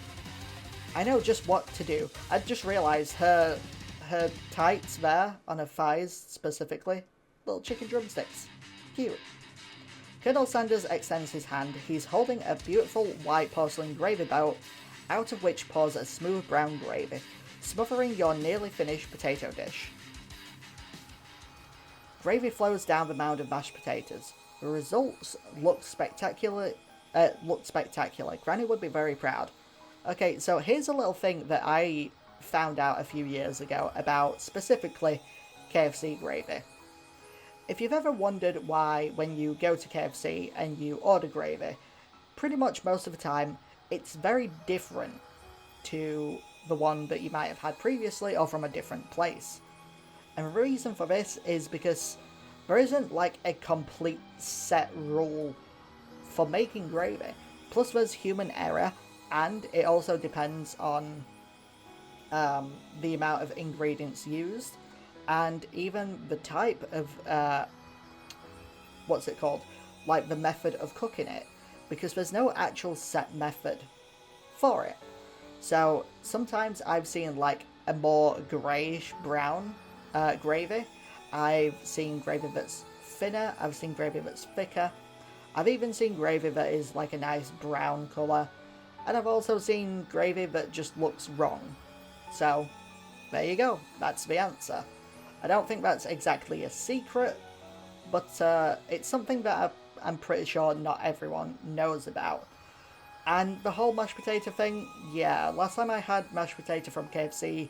I know just what to do. I just realised her tights there, on her thighs specifically. Little chicken drumsticks. Cute. Colonel Sanders extends his hand. He's holding a beautiful white porcelain gravy bowl, out of which pours a smooth brown gravy, smothering your nearly finished potato dish. Gravy flows down the mound of mashed potatoes. The results look spectacular. Granny would be very proud. Okay, so here's a little thing that I found out a few years ago about specifically KFC gravy. If you've ever wondered why when you go to KFC and you order gravy, pretty much most of the time it's very different to the one that you might have had previously or from a different place. And the reason for this is because there isn't like a complete set rule for making gravy. Plus there's human error, and it also depends on the amount of ingredients used, and even the type of, what's it called? Like the method of cooking it. Because there's no actual set method for it. So sometimes I've seen like a more greyish brown gravy. I've seen gravy that's thinner. I've seen gravy that's thicker. I've even seen gravy that is like a nice brown colour. And I've also seen gravy that just looks wrong. So, there you go. That's the answer. I don't think that's exactly a secret, but it's something that I'm pretty sure not everyone knows about. And the whole mashed potato thing, yeah, last time I had mashed potato from KFC,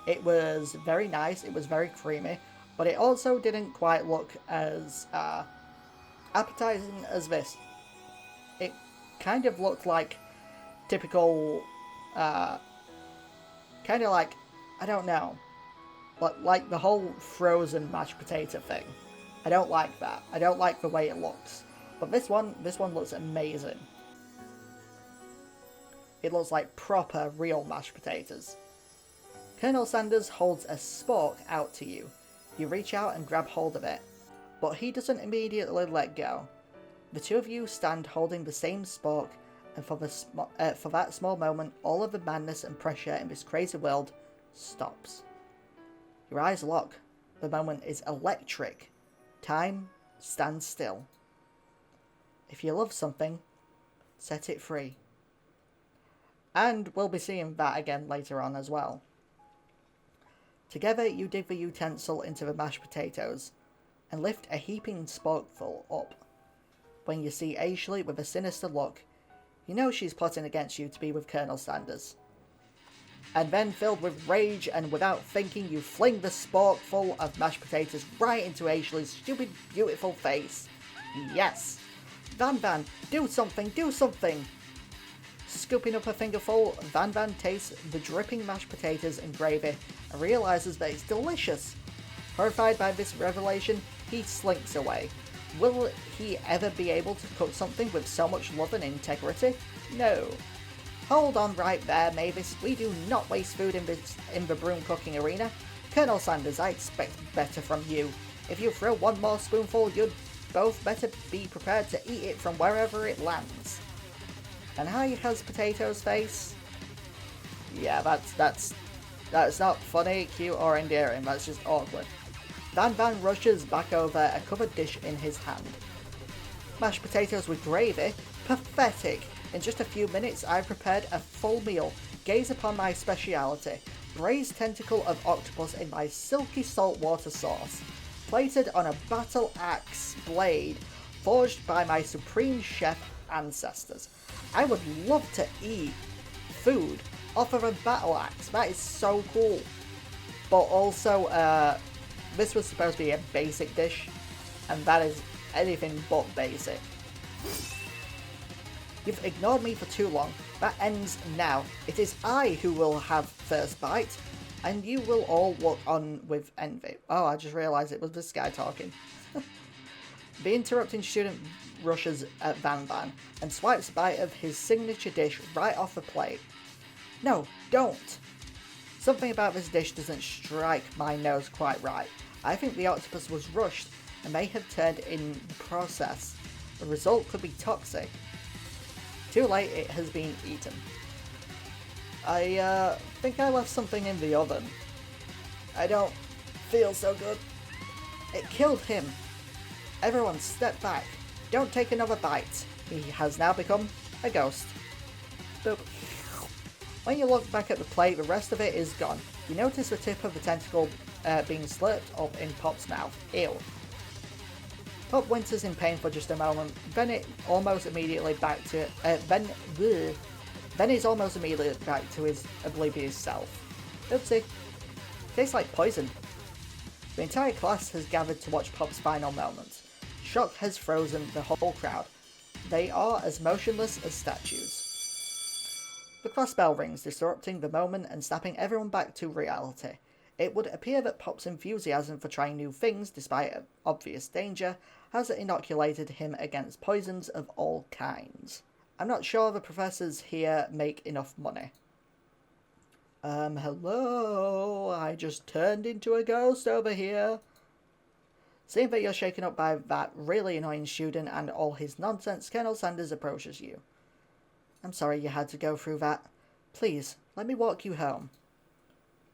it was very nice, it was very creamy, but it also didn't quite look as appetizing as this. It kind of looked like typical, kind of like, I don't know, but like the whole frozen mashed potato thing. I don't like that. I don't like the way it looks. But this one looks amazing. It looks like proper, real mashed potatoes. Colonel Sanders holds a spork out to you. You reach out and grab hold of it, but he doesn't immediately let go. The two of you stand holding the same spork, and for that small moment, all of the madness and pressure in this crazy world stops. Your eyes lock. The moment is electric. Time stands still. If you love something, set it free. And we'll be seeing that again later on as well. Together you dig the utensil into the mashed potatoes and lift a heaping sporkful up. When you see Ashley with a sinister look, you know she's plotting against you to be with Colonel Sanders. And then, filled with rage and without thinking, you fling the sporkful of mashed potatoes right into Ashley's stupid, beautiful face. Yes! Van Van, do something, do something! Scooping up a fingerful, Van Van tastes the dripping mashed potatoes and gravy and realises that it's delicious. Horrified by this revelation, he slinks away. Will he ever be able to cook something with so much love and integrity? No. Hold on right there, Mavis. We do not waste food in the broom cooking arena. Colonel Sanders, I expect better from you. If you throw one more spoonful, you'd both better be prepared to eat it from wherever it lands. And how he has Potato's face? Yeah, that's not funny, cute, or endearing. That's just awkward. Van Van rushes back over a covered dish in his hand. Mashed potatoes with gravy? Pathetic! In just a few minutes I've prepared a full meal. Gaze upon my speciality. Braised tentacle of octopus in my silky saltwater sauce. Plated on a battle axe blade forged by my supreme chef ancestors. I would love to eat food off of a battle axe. That is so cool. But also, this was supposed to be a basic dish, and that is anything but basic. You've ignored me for too long. That ends now. It is I who will have first bite, and you will all look on with envy. Oh, I just realised it was this guy talking. The interrupting student rushes at Van Van and swipes a bite of his signature dish right off the plate. No, don't! Something about this dish doesn't strike my nose quite right. I think the octopus was rushed and may have turned in the process. The result could be toxic. Too late, it has been eaten. I think I left something in the oven. I don't feel so good. It killed him. Everyone step back. Don't take another bite. He has now become a ghost. Boop. When you look back at the plate, the rest of it is gone. You notice the tip of the tentacle being slurped up in Pop's mouth. Ew. Pop winters in pain for just a moment, then it almost immediately back to then it's almost immediately back to his oblivious self. Oopsie. Tastes like poison. The entire class has gathered to watch Pop's final moments. Shock has frozen the whole crowd. They are as motionless as statues. The class bell rings, disrupting the moment and snapping everyone back to reality. It would appear that Pop's enthusiasm for trying new things, despite obvious danger, has inoculated him against poisons of all kinds. I'm not sure the professors here make enough money. Hello? I just turned into a ghost over here. Seeing that you're shaken up by that really annoying student and all his nonsense, Colonel Sanders approaches you. I'm sorry you had to go through that. Please, let me walk you home.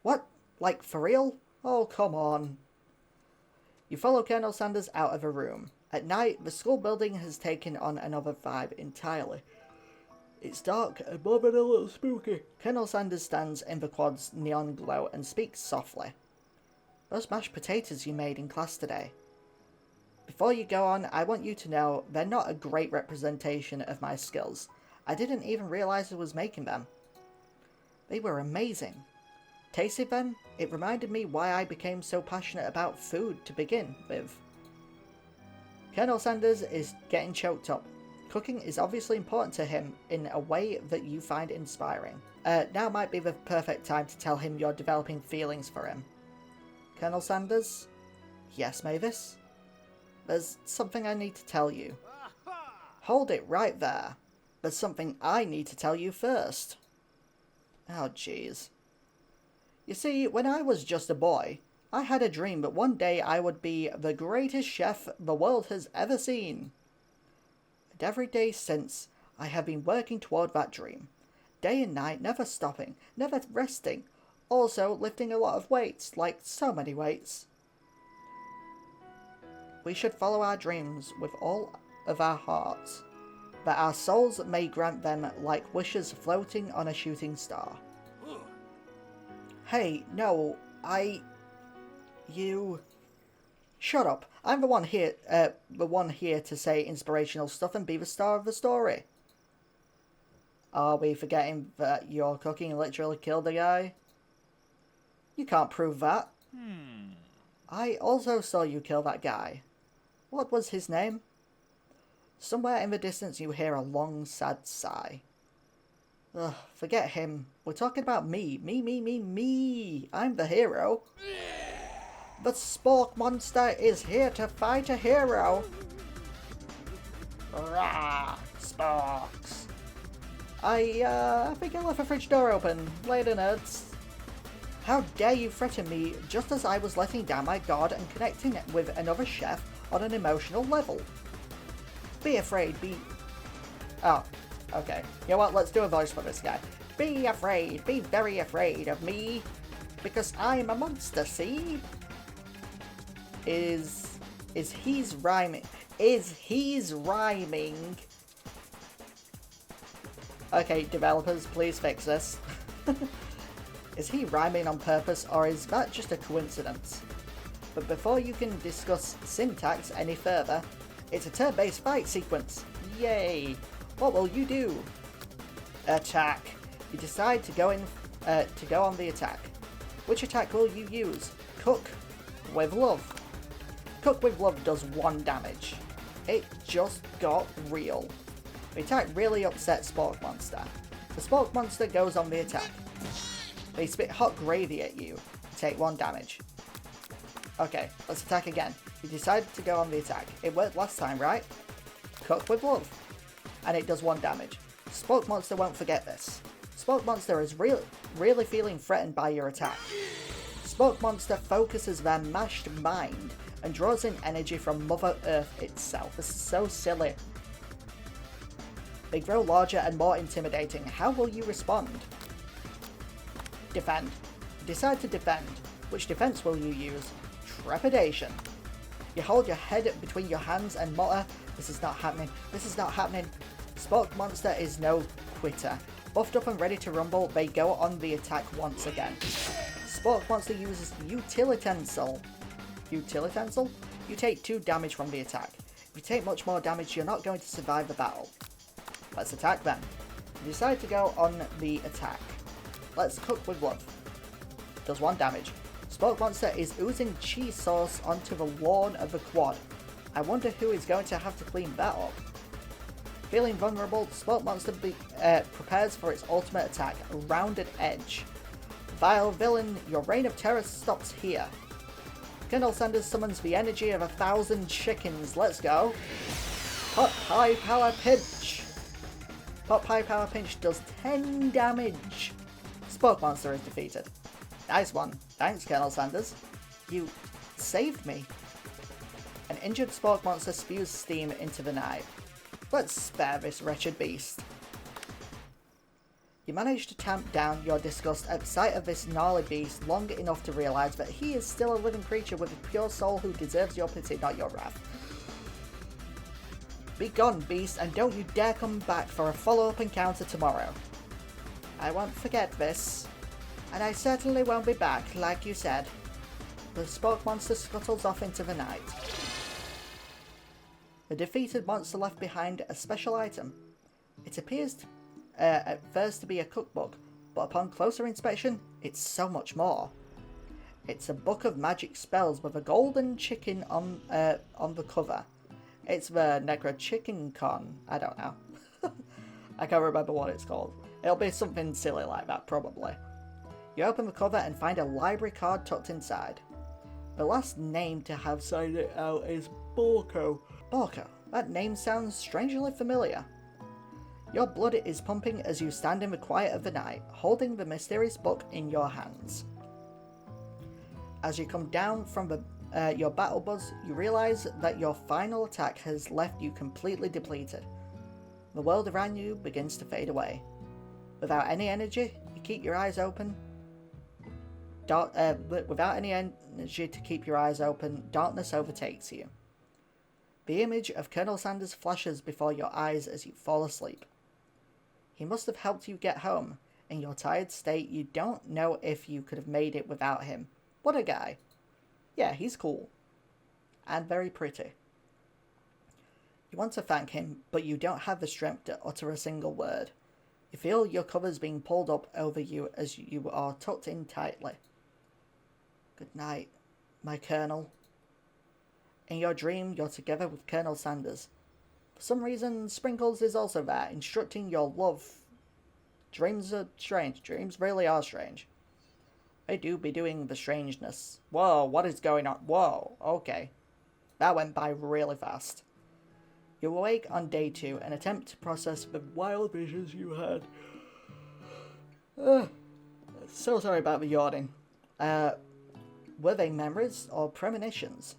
What? Like, for real? Oh, come on. You follow Colonel Sanders out of the room. At night, the school building has taken on another vibe entirely. It's dark and more than a little spooky. Colonel Sanders stands in the quad's neon glow and speaks softly. Those mashed potatoes you made in class today. Before you go on, I want you to know they're not a great representation of my skills. I didn't even realize I was making them. They were amazing. Tasted them, it reminded me why I became so passionate about food to begin with. Colonel Sanders is getting choked up. Cooking is obviously important to him in a way that you find inspiring. Now might be the perfect time to tell him you're developing feelings for him. Colonel Sanders? Yes, Mavis? There's something I need to tell you. Hold it right there. There's something I need to tell you first. Oh, jeez. You see, when I was just a boy, I had a dream that one day I would be the greatest chef the world has ever seen. And every day since, I have been working toward that dream. Day and night, never stopping, never resting. Also lifting a lot of weights, like so many weights. We should follow our dreams with all of our hearts, that our souls may grant them like wishes floating on a shooting star. Hey, no, you... Shut up. I'm the one here to say inspirational stuff and be the star of the story. Are we forgetting that your cooking literally killed a guy? You can't prove that. I also saw you kill that guy. What was his name? Somewhere in the distance you hear a long, sad sigh. Ugh, forget him. We're talking about me. Me. I'm the hero. The spork monster is here to fight a hero. Rah, sporks. I think I left the fridge door open. Later, nerds. How dare you threaten me just as I was letting down my guard and connecting with another chef on an emotional level. Be afraid, Oh, okay. You know what, let's do a voice for this guy. Be afraid, be very afraid of me, because I'm a monster, see? Is he's rhyming? Okay, developers, please fix this. Is he rhyming on purpose, or is that just a coincidence? But before you can discuss syntax any further, it's a turn-based fight sequence. Yay! What will you do? Attack. You decide to go on the attack. Which attack will you use? Cook with love. Cook with love does 1 damage. It just got real. The attack really upsets Spork Monster. The Spork Monster goes on the attack. They spit hot gravy at you. Take 1 damage. Okay, let's attack again. You decided to go on the attack. It worked last time, right? Cook with love. And it does 1 damage. Spork Monster won't forget this. Spork Monster is really feeling threatened by your attack. Spork Monster focuses their mashed mind and draws in energy from Mother Earth itself. This is so silly. They grow larger and more intimidating. How will you respond? Defend. Decide to defend. Which defense will you use? Trepidation. You hold your head between your hands and mutter, "This is not happening. This is not happening." Spork Monster is no quitter. Buffed up and ready to rumble, they go on the attack once again. Spork Monster uses Utilitensel. Utilitensel? You take 2 damage from the attack. If you take much more damage, you're not going to survive the battle. Let's attack then. You decide to go on the attack. Let's cook with love. Does 1 damage. Spork Monster is oozing cheese sauce onto the lawn of the quad. I wonder who is going to have to clean that up. Feeling vulnerable, Spork Monster prepares for its ultimate attack, a rounded edge. Vile villain, your reign of terror stops here. Colonel Sanders summons the energy of 1,000 chickens. Let's go. Pot Pie Power Pinch. Pot Pie Power Pinch does 10 damage. Spork Monster is defeated. Nice one. Thanks, Colonel Sanders. You saved me. An injured Spork Monster spews steam into the night. Let's spare this wretched beast. You manage to tamp down your disgust at the sight of this gnarly beast long enough to realise that he is still a living creature with a pure soul who deserves your pity, not your wrath. Be gone, beast, and don't you dare come back for a follow-up encounter tomorrow. I won't forget this. And I certainly won't be back, like you said. The Spork Monster scuttles off into the night. The defeated monster left behind a special item. It appears at first to be a cookbook, but upon closer inspection, it's so much more. It's a book of magic spells with a golden chicken on the cover. It's the Necro Chicken Con. I don't know. I can't remember what it's called. It'll be something silly like that, probably. You open the cover and find a library card tucked inside. The last name to have signed it out is Borko. Borko. That name sounds strangely familiar. Your blood is pumping as you stand in the quiet of the night, holding the mysterious book in your hands. As you come down from your battle buzz, you realise that your final attack has left you completely depleted. The world around you begins to fade away. Without any energy, you keep your eyes open. Without any energy to keep your eyes open, darkness overtakes you. The image of Colonel Sanders flashes before your eyes as you fall asleep. He must have helped you get home. In your tired state, you don't know if you could have made it without him. What a guy. Yeah, he's cool. And very pretty. You want to thank him, but you don't have the strength to utter a single word. You feel your covers being pulled up over you as you are tucked in tightly. Good night, my Colonel. In your dream, you're together with Colonel Sanders. For some reason, Sprinkles is also there, instructing your love. Dreams are strange. Dreams really are strange. They do be doing the strangeness. Whoa, what is going on? Whoa, okay. That went by really fast. You awake on day 2 and attempt to process the wild visions you had. So sorry about the yawning. Were they memories or premonitions?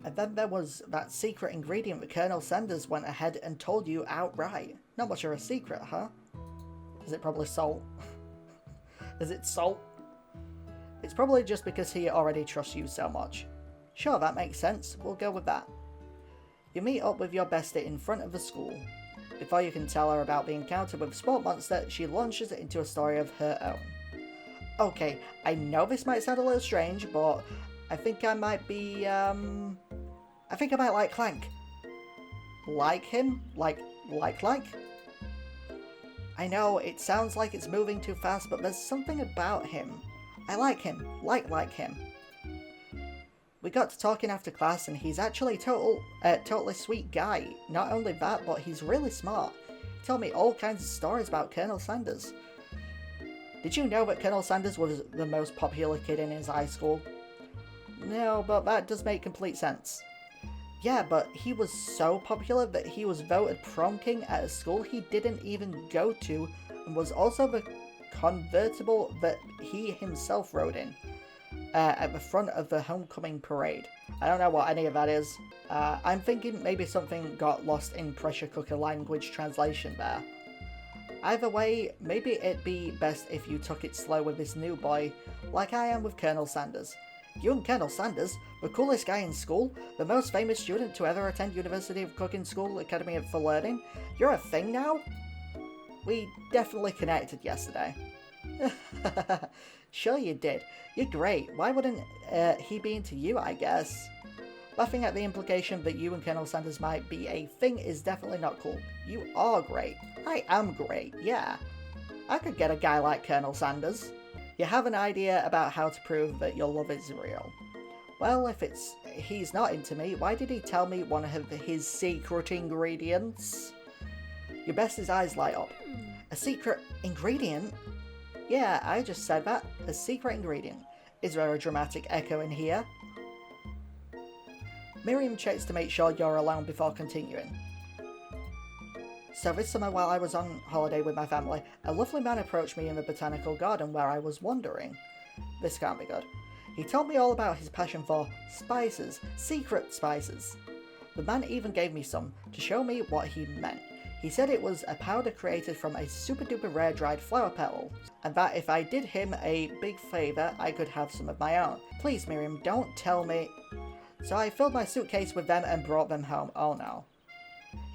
And then there was that secret ingredient that Colonel Sanders went ahead and told you outright. Not much of a secret, huh? Is it probably salt? Is it salt? It's probably just because he already trusts you so much. Sure, that makes sense. We'll go with that. You meet up with your bestie in front of the school. Before you can tell her about the encounter with Spork Monster, she launches into a story of her own. Okay, I know this might sound a little strange, but I think I might be, I think I might like Clank. Like him? Like? I know, it sounds like it's moving too fast, but there's something about him. I like him. Like him. We got to talking after class, and he's actually totally sweet guy. Not only that, but he's really smart. He told me all kinds of stories about Colonel Sanders. Did you know that Colonel Sanders was the most popular kid in his high school? No, but that does make complete sense. Yeah, but he was so popular that he was voted prom king at a school he didn't even go to, and was also the convertible that he himself rode in. At the front of the homecoming parade. I don't know what any of that is. I'm thinking maybe something got lost in pressure cooker language translation there. Either way, maybe it'd be best if you took it slow with this new boy, like I am with Colonel Sanders. You and Colonel Sanders, the coolest guy in school, the most famous student to ever attend University of Cooking School Academy for Learning, you're a thing now? We definitely connected yesterday. Sure you did. You're great. Why wouldn't he be into you, I guess? Laughing at the implication that you and Colonel Sanders might be a thing is definitely not cool. You are great. I am great, yeah. I could get a guy like Colonel Sanders. You have an idea about how to prove that your love is real. Well, if he's not into me, why did he tell me one of his secret ingredients? Your best's eyes light up. A secret ingredient? Yeah, I just said that. A secret ingredient. Is there a dramatic echo in here? Miriam checks to make sure you're alone before continuing. So this summer while I was on holiday with my family, a lovely man approached me in the botanical garden where I was wandering. This can't be good. He told me all about his passion for spices, secret spices. The man even gave me some to show me what he meant. He said it was a powder created from a super duper rare dried flower petal, and that if I did him a big favour, I could have some of my own. Please, Miriam, don't tell me. So I filled my suitcase with them and brought them home. Oh no.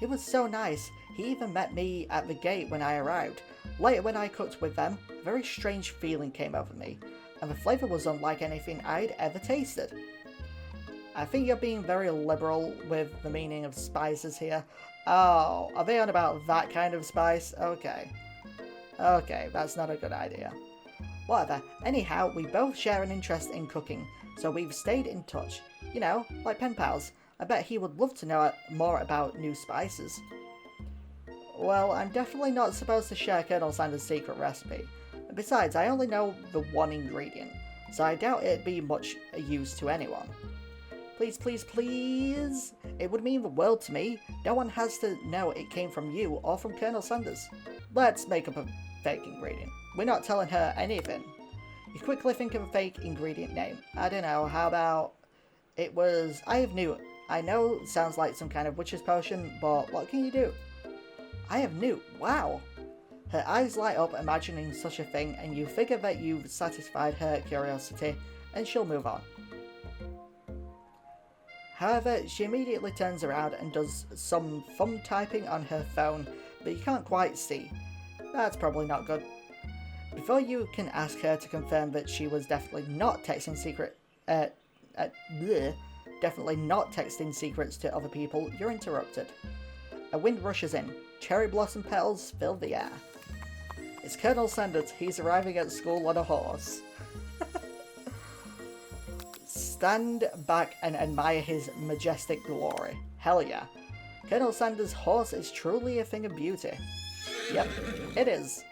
It was so nice. He even met me at the gate when I arrived. Later when I cooked with them, a very strange feeling came over me, and the flavour was unlike anything I'd ever tasted. I think you're being very liberal with the meaning of spices here. Oh, are they on about that kind of spice? Okay. Okay, that's not a good idea. Whatever. Anyhow, we both share an interest in cooking, so we've stayed in touch. You know, like pen pals. I bet he would love to know more about new spices. Well, I'm definitely not supposed to share Colonel Sanders' secret recipe. Besides, I only know the one ingredient, so I doubt it'd be much use to anyone. Please, please, please! It would mean the world to me. No one has to know it came from you or from Colonel Sanders. Let's make up a fake ingredient. We're not telling her anything. You quickly think of a fake ingredient name. I don't know, how about... It was... I have Newt. I know it sounds like some kind of witch's potion, but what can you do? I have Newt. Wow! Her eyes light up imagining such a thing, and you figure that you've satisfied her curiosity, and she'll move on. However, she immediately turns around and does some thumb typing on her phone that you can't quite see. That's probably not good. Before you can ask her to confirm that she was definitely not texting definitely not texting secrets to other people, you're interrupted. A wind rushes in. Cherry blossom petals fill the air. It's Colonel Sanders. He's arriving at school on a horse. Stand back and admire his majestic glory. Hell yeah. Colonel Sanders' horse is truly a thing of beauty. Yep, it is.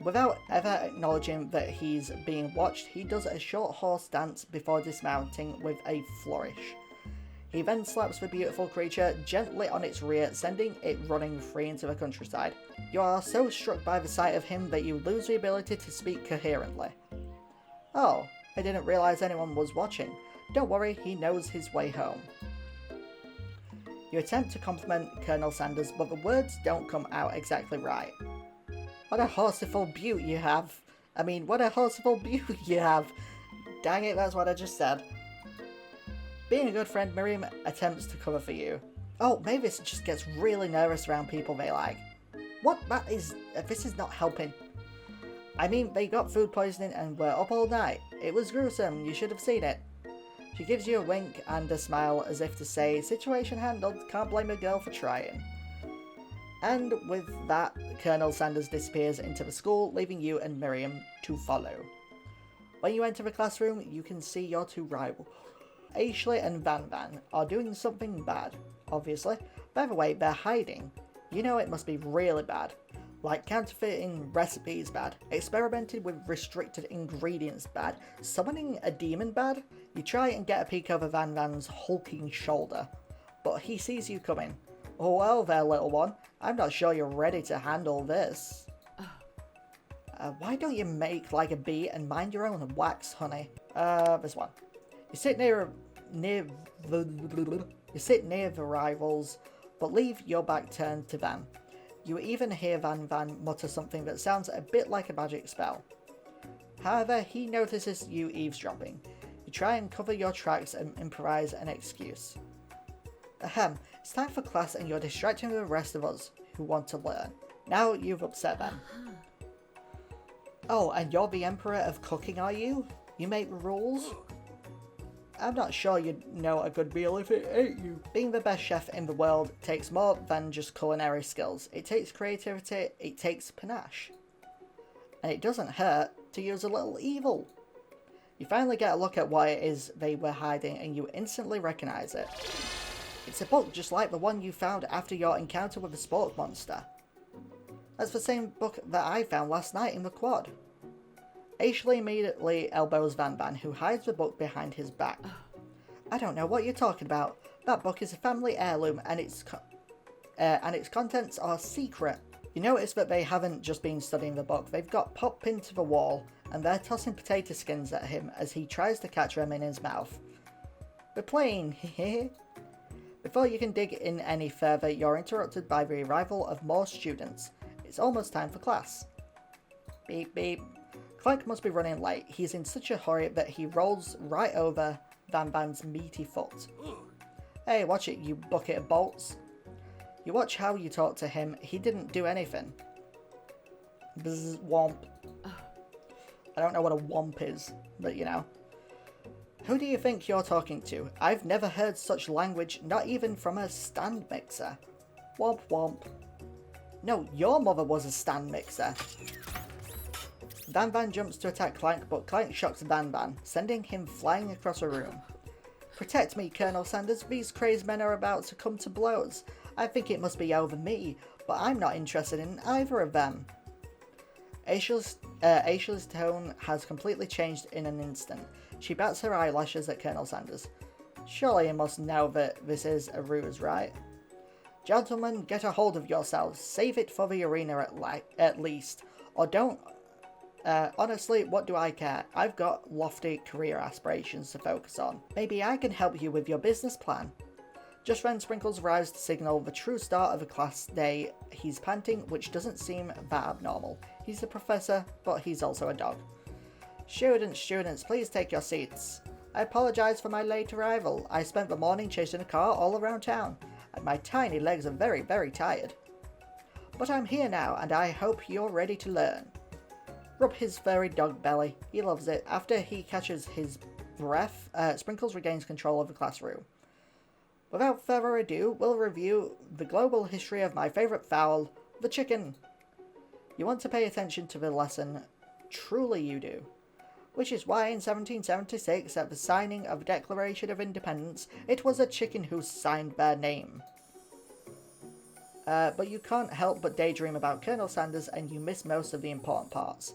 Without ever acknowledging that he's being watched, he does a short horse dance before dismounting with a flourish. He then slaps the beautiful creature gently on its rear, sending it running free into the countryside. You are so struck by the sight of him that you lose the ability to speak coherently. Oh, I didn't realise anyone was watching. Don't worry, he knows his way home. You attempt to compliment Colonel Sanders, but the words don't come out exactly right. What a horseful beaut you have. What a horseful beaut you have. Dang it, that's what I just said. Being a good friend, Miriam attempts to cover for you. Oh, Mavis just gets really nervous around people they like. What? This is not helping. They got food poisoning and were up all night. It was gruesome, you should have seen it. She gives you a wink and a smile as if to say, situation handled, can't blame a girl for trying. And with that, Colonel Sanders disappears into the school, leaving you and Miriam to follow. When you enter the classroom, you can see your two rivals. Ashley and Van Van are doing something bad, obviously. By the way, they're hiding. You know it must be really bad. Like counterfeiting recipes bad, experimenting with restricted ingredients bad, summoning a demon bad. You try and get a peek over Van Van's hulking shoulder, but he sees you coming. Oh well there, little one. I'm not sure you're ready to handle this. Why don't you make like a bee and mind your own wax, honey? This one. You sit near near the rivals, but leave your back turned to Van. You even hear Van mutter something that sounds a bit like a magic spell. However, he notices you eavesdropping. You try and cover your tracks and improvise an excuse. Ahem, it's time for class and you're distracting the rest of us who want to learn. Now you've upset them. Oh, and you're the Emperor of Cooking, are you? You make the rules? I'm not sure you'd know a good meal if it ate you. Being the best chef in the world takes more than just culinary skills. It takes creativity, it takes panache. And it doesn't hurt to use a little evil. You finally get a look at what it is they were hiding and you instantly recognise it. It's a book just like the one you found after your encounter with the spork monster. That's the same book that I found last night in the quad. Ashley immediately elbows Van, who hides the book behind his back. I don't know what you're talking about. That book is a family heirloom and its contents are secret. You notice that they haven't just been studying the book, they've got Pop pinned to the wall and they're tossing potato skins at him as he tries to catch them in his mouth. We're playing, hehe. Before you can dig in any further, you're interrupted by the arrival of more students. It's almost time for class. Beep beep. Clank must be running late. He's in such a hurry that he rolls right over Van's meaty foot. Hey, watch it, you bucket of bolts. You watch how you talk to him. He didn't do anything. Bzz, womp. I don't know what a womp is, but you know. Who do you think you're talking to? I've never heard such language, not even from a stand mixer. Womp womp. No, your mother was a stand mixer. Van jumps to attack Clank, but Clank shocks Van, sending him flying across a room. Protect me, Colonel Sanders. These crazed men are about to come to blows. I think it must be over me, but I'm not interested in either of them. Aisha's tone has completely changed in an instant. She bats her eyelashes at Colonel Sanders. Surely you must know that this is a ruse, right? Gentlemen, get a hold of yourselves. Save it for the arena at least. Or don't. Honestly, what do I care? I've got lofty career aspirations to focus on. Maybe I can help you with your business plan. Just then Sprinkles arrives to signal the true start of a class day. He's panting, which doesn't seem that abnormal. He's a professor, but he's also a dog. Students, please take your seats. I apologize for my late arrival. I spent the morning chasing a car all around town, and my tiny legs are very, very tired. But I'm here now, and I hope you're ready to learn. Rub his furry dog belly. He loves it. After he catches his breath, Sprinkles regains control of the classroom. Without further ado, we'll review the global history of my favourite fowl, the chicken. You want to pay attention to the lesson. Truly you do. Which is why in 1776, at the signing of the Declaration of Independence, it was a chicken who signed their name. But you can't help but daydream about Colonel Sanders and you miss most of the important parts.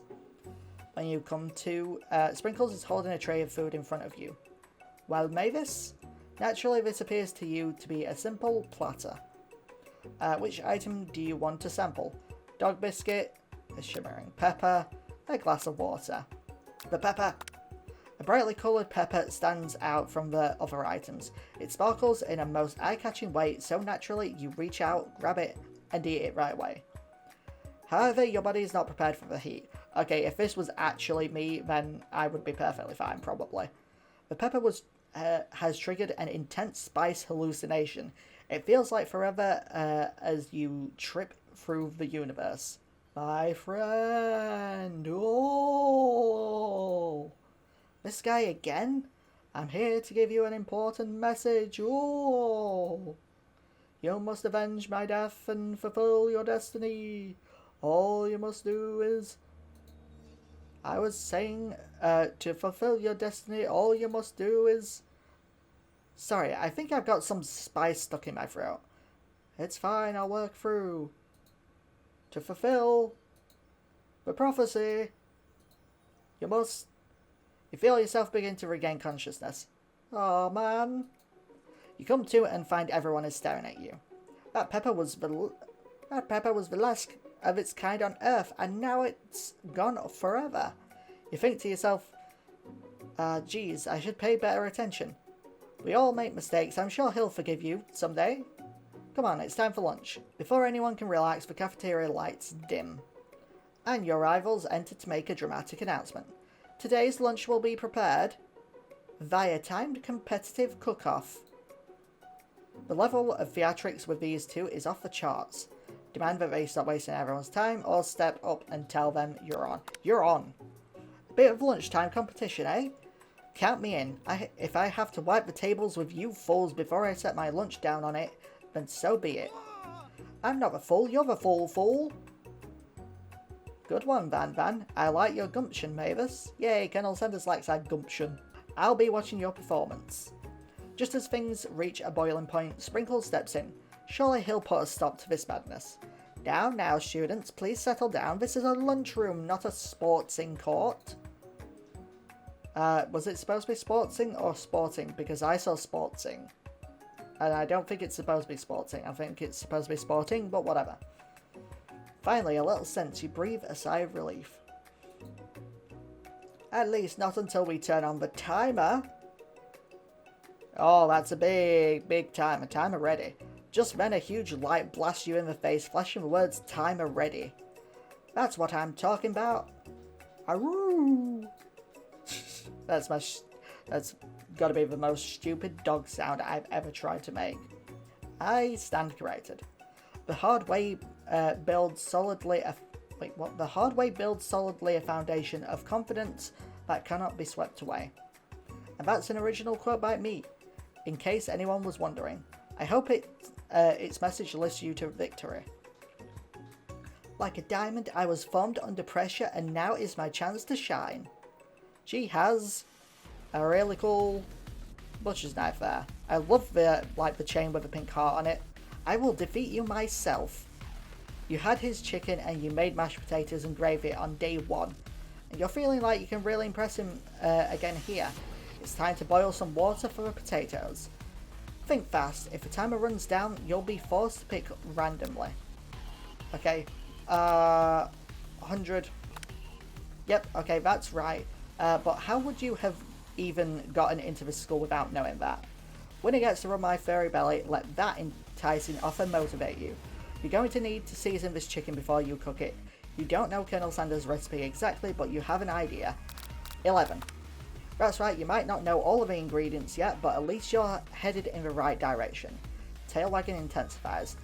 When you come to, Sprinkles is holding a tray of food in front of you. Well, Mavis? Naturally, this appears to you to be a simple platter. Which item do you want to sample? Dog biscuit, a shimmering pepper, a glass of water. The pepper! A brightly coloured pepper stands out from the other items. It sparkles in a most eye-catching way, so naturally you reach out, grab it, and eat it right away. However, your body is not prepared for the heat. Okay, if this was actually me, then I would be perfectly fine, probably. The pepper has triggered an intense spice hallucination. It feels like forever as you trip through the universe. My friend, oh, this guy again? I'm here to give you an important message, oh. You must avenge my death and fulfill your destiny. All you must do is... I was saying, to fulfill your destiny, all you must do is... Sorry, I think I've got some spice stuck in my throat. It's fine, I'll work through. To fulfill the prophecy, you must... You feel yourself begin to regain consciousness. Oh man. You come to and find everyone is staring at you. That pepper was the last of its kind on Earth, and now it's gone forever. You think to yourself, geez, I should pay better attention. We all make mistakes. I'm sure he'll forgive you someday. Come on, it's time for lunch. Before anyone can relax, the cafeteria lights dim. And your rivals enter to make a dramatic announcement. Today's lunch will be prepared via timed competitive cook-off. The level of theatrics with these two is off the charts. Demand that they stop wasting everyone's time or step up and tell them you're on. You're on. A bit of lunchtime competition, eh? Count me in. If I have to wipe the tables with you fools before I set my lunch down on it, then so be it. I'm not the fool, you're the fool. Good one, Van. I like your gumption, Mavis. Yay, Colonel Sanders likes our gumption. I'll be watching your performance. Just as things reach a boiling point, Sprinkle steps in. Surely he'll put a stop to this madness. Now, students, please settle down. This is a lunchroom, not a sportsing court. Was it supposed to be sportsing or sporting? Because I saw sportsing. And I don't think it's supposed to be sporting. I think it's supposed to be sporting, but whatever. Finally, a little sense, you breathe a sigh of relief. At least not until we turn on the timer. Oh, that's a big timer. Timer ready. Just then a huge light blasts you in the face, flashing the words timer ready. That's what I'm talking about. Aroo! That's gotta be the most stupid dog sound I've ever tried to make. I stand corrected. The hard way builds solidly a foundation of confidence that cannot be swept away. And that's an original quote by me, in case anyone was wondering. I hope its message lifts you to victory. Like a diamond, I was formed under pressure, and now is my chance to shine. She has a really cool butcher's knife there. I love the chain with the pink heart on it. I will defeat you myself. You had his chicken and you made mashed potatoes and gravy on day 1. And you're feeling like you can really impress him again here. It's time to boil some water for the potatoes. Think fast. If the timer runs down, you'll be forced to pick randomly. Okay. 100. Yep, okay, that's right. But how would you have even gotten into this school without knowing that? When it gets to run my furry belly, let that enticing offer motivate you. You're going to need to season this chicken before you cook it. You don't know Colonel Sanders' recipe exactly, but you have an idea. 11. That's right, you might not know all of the ingredients yet, but at least you're headed in the right direction. Tail wagging intensifies.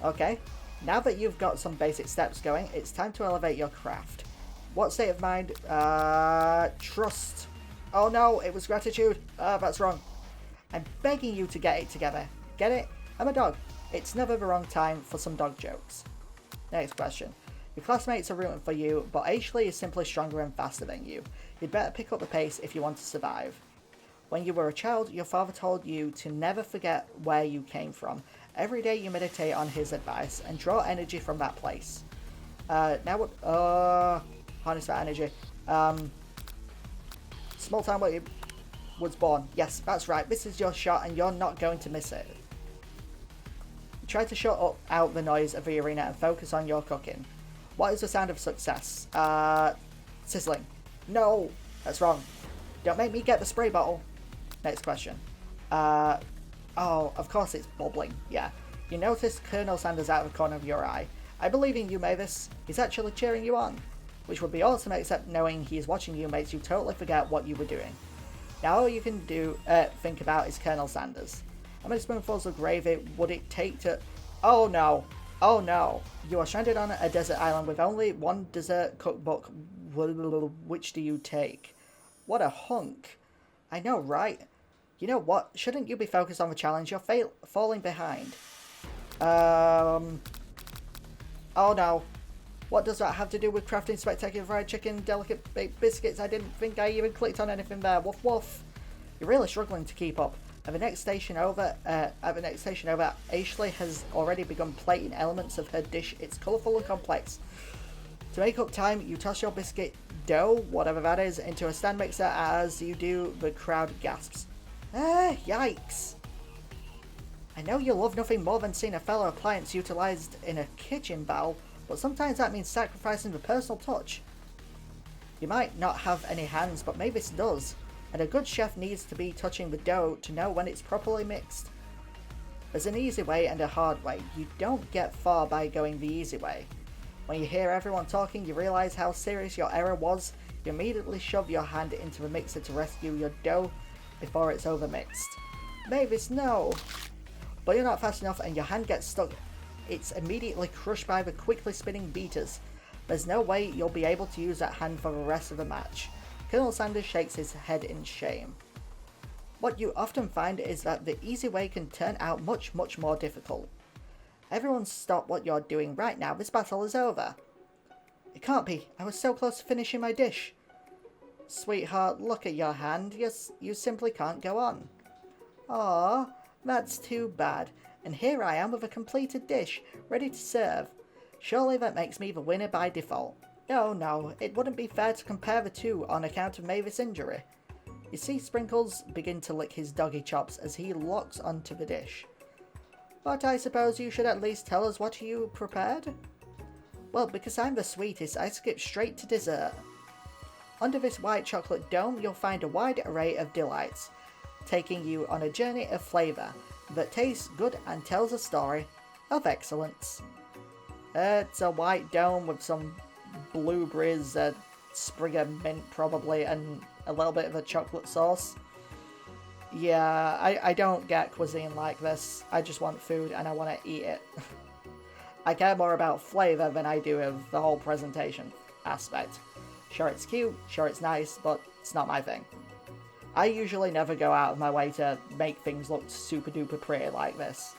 Okay, now that you've got some basic steps going, it's time to elevate your craft. What state of mind? Trust. Oh no, it was gratitude. That's wrong. I'm begging you to get it together. Get it? I'm a dog. It's never the wrong time for some dog jokes. Next question. Your classmates are rooting for you, but Ashley is simply stronger and faster than you. You'd better pick up the pace if you want to survive. When you were a child, your father told you to never forget where you came from. Every day you meditate on his advice and draw energy from that place. Now what? Harness that energy. Small town where you was born. Yes, that's right. This is your shot and you're not going to miss it. Try to shut out the noise of the arena and focus on your cooking. What is the sound of success? Sizzling. No, that's wrong. Don't make me get the spray bottle. Next question. Oh, of course it's bubbling. Yeah. You notice Colonel Sanders out of the corner of your eye. I believe in you, Mavis. He's actually cheering you on. Which would be awesome, except knowing he's watching you makes you totally forget what you were doing. Now all you can think about is Colonel Sanders. How many spoonfuls of gravy would it take to... Oh no. Oh no. You are stranded on a desert island with only one dessert cookbook. Which do you take? What a hunk. I know, right? You know what? Shouldn't you be focused on the challenge? You're falling behind. Oh no. What does that have to do with crafting spectacular fried chicken, delicate baked biscuits? I didn't think I even clicked on anything there. Woof woof. You're really struggling to keep up. At the next station over, Ashley has already begun plating elements of her dish. It's colourful and complex. To make up time, you toss your biscuit dough, whatever that is, into a stand mixer. As you do, the crowd gasps. Yikes. I know you love nothing more than seeing a fellow appliance utilised in a kitchen battle, but sometimes that means sacrificing the personal touch. You might not have any hands, but Mavis does. and a good chef needs to be touching the dough to know when it's properly mixed. There's an easy way and a hard way. You don't get far by going the easy way. When you hear everyone talking, you realise how serious your error was. You immediately shove your hand into the mixer to rescue your dough before it's overmixed. Mavis, no! But you're not fast enough and your hand gets stuck. It's immediately crushed by the quickly spinning beaters. There's no way you'll be able to use that hand for the rest of the match. Colonel Sanders shakes his head in shame. What you often find is that the easy way can turn out much more difficult. Everyone stop what you're doing right now, this battle is over. It can't be, I was so close to finishing my dish. Sweetheart, look at your hand, you simply can't go on. Aww, that's too bad, and here I am with a completed dish, ready to serve. Surely that makes me the winner by default. No, it wouldn't be fair to compare the two on account of Mavis' injury. You see Sprinkles begin to lick his doggy chops as he locks onto the dish. But I suppose you should at least tell us what you prepared? Well, because I'm the sweetest, I skip straight to dessert. Under this white chocolate dome, you'll find a wide array of delights, taking you on a journey of flavour that tastes good and tells a story of excellence. It's a white dome with some blueberries, a sprig of mint probably, and a little bit of a chocolate sauce. Yeah, I don't get cuisine like this. I just want food and I want to eat it. I care more about flavour than I do of the whole presentation aspect. Sure, it's cute, sure, it's nice, but it's not my thing. I usually never go out of my way to make things look super duper pretty like this.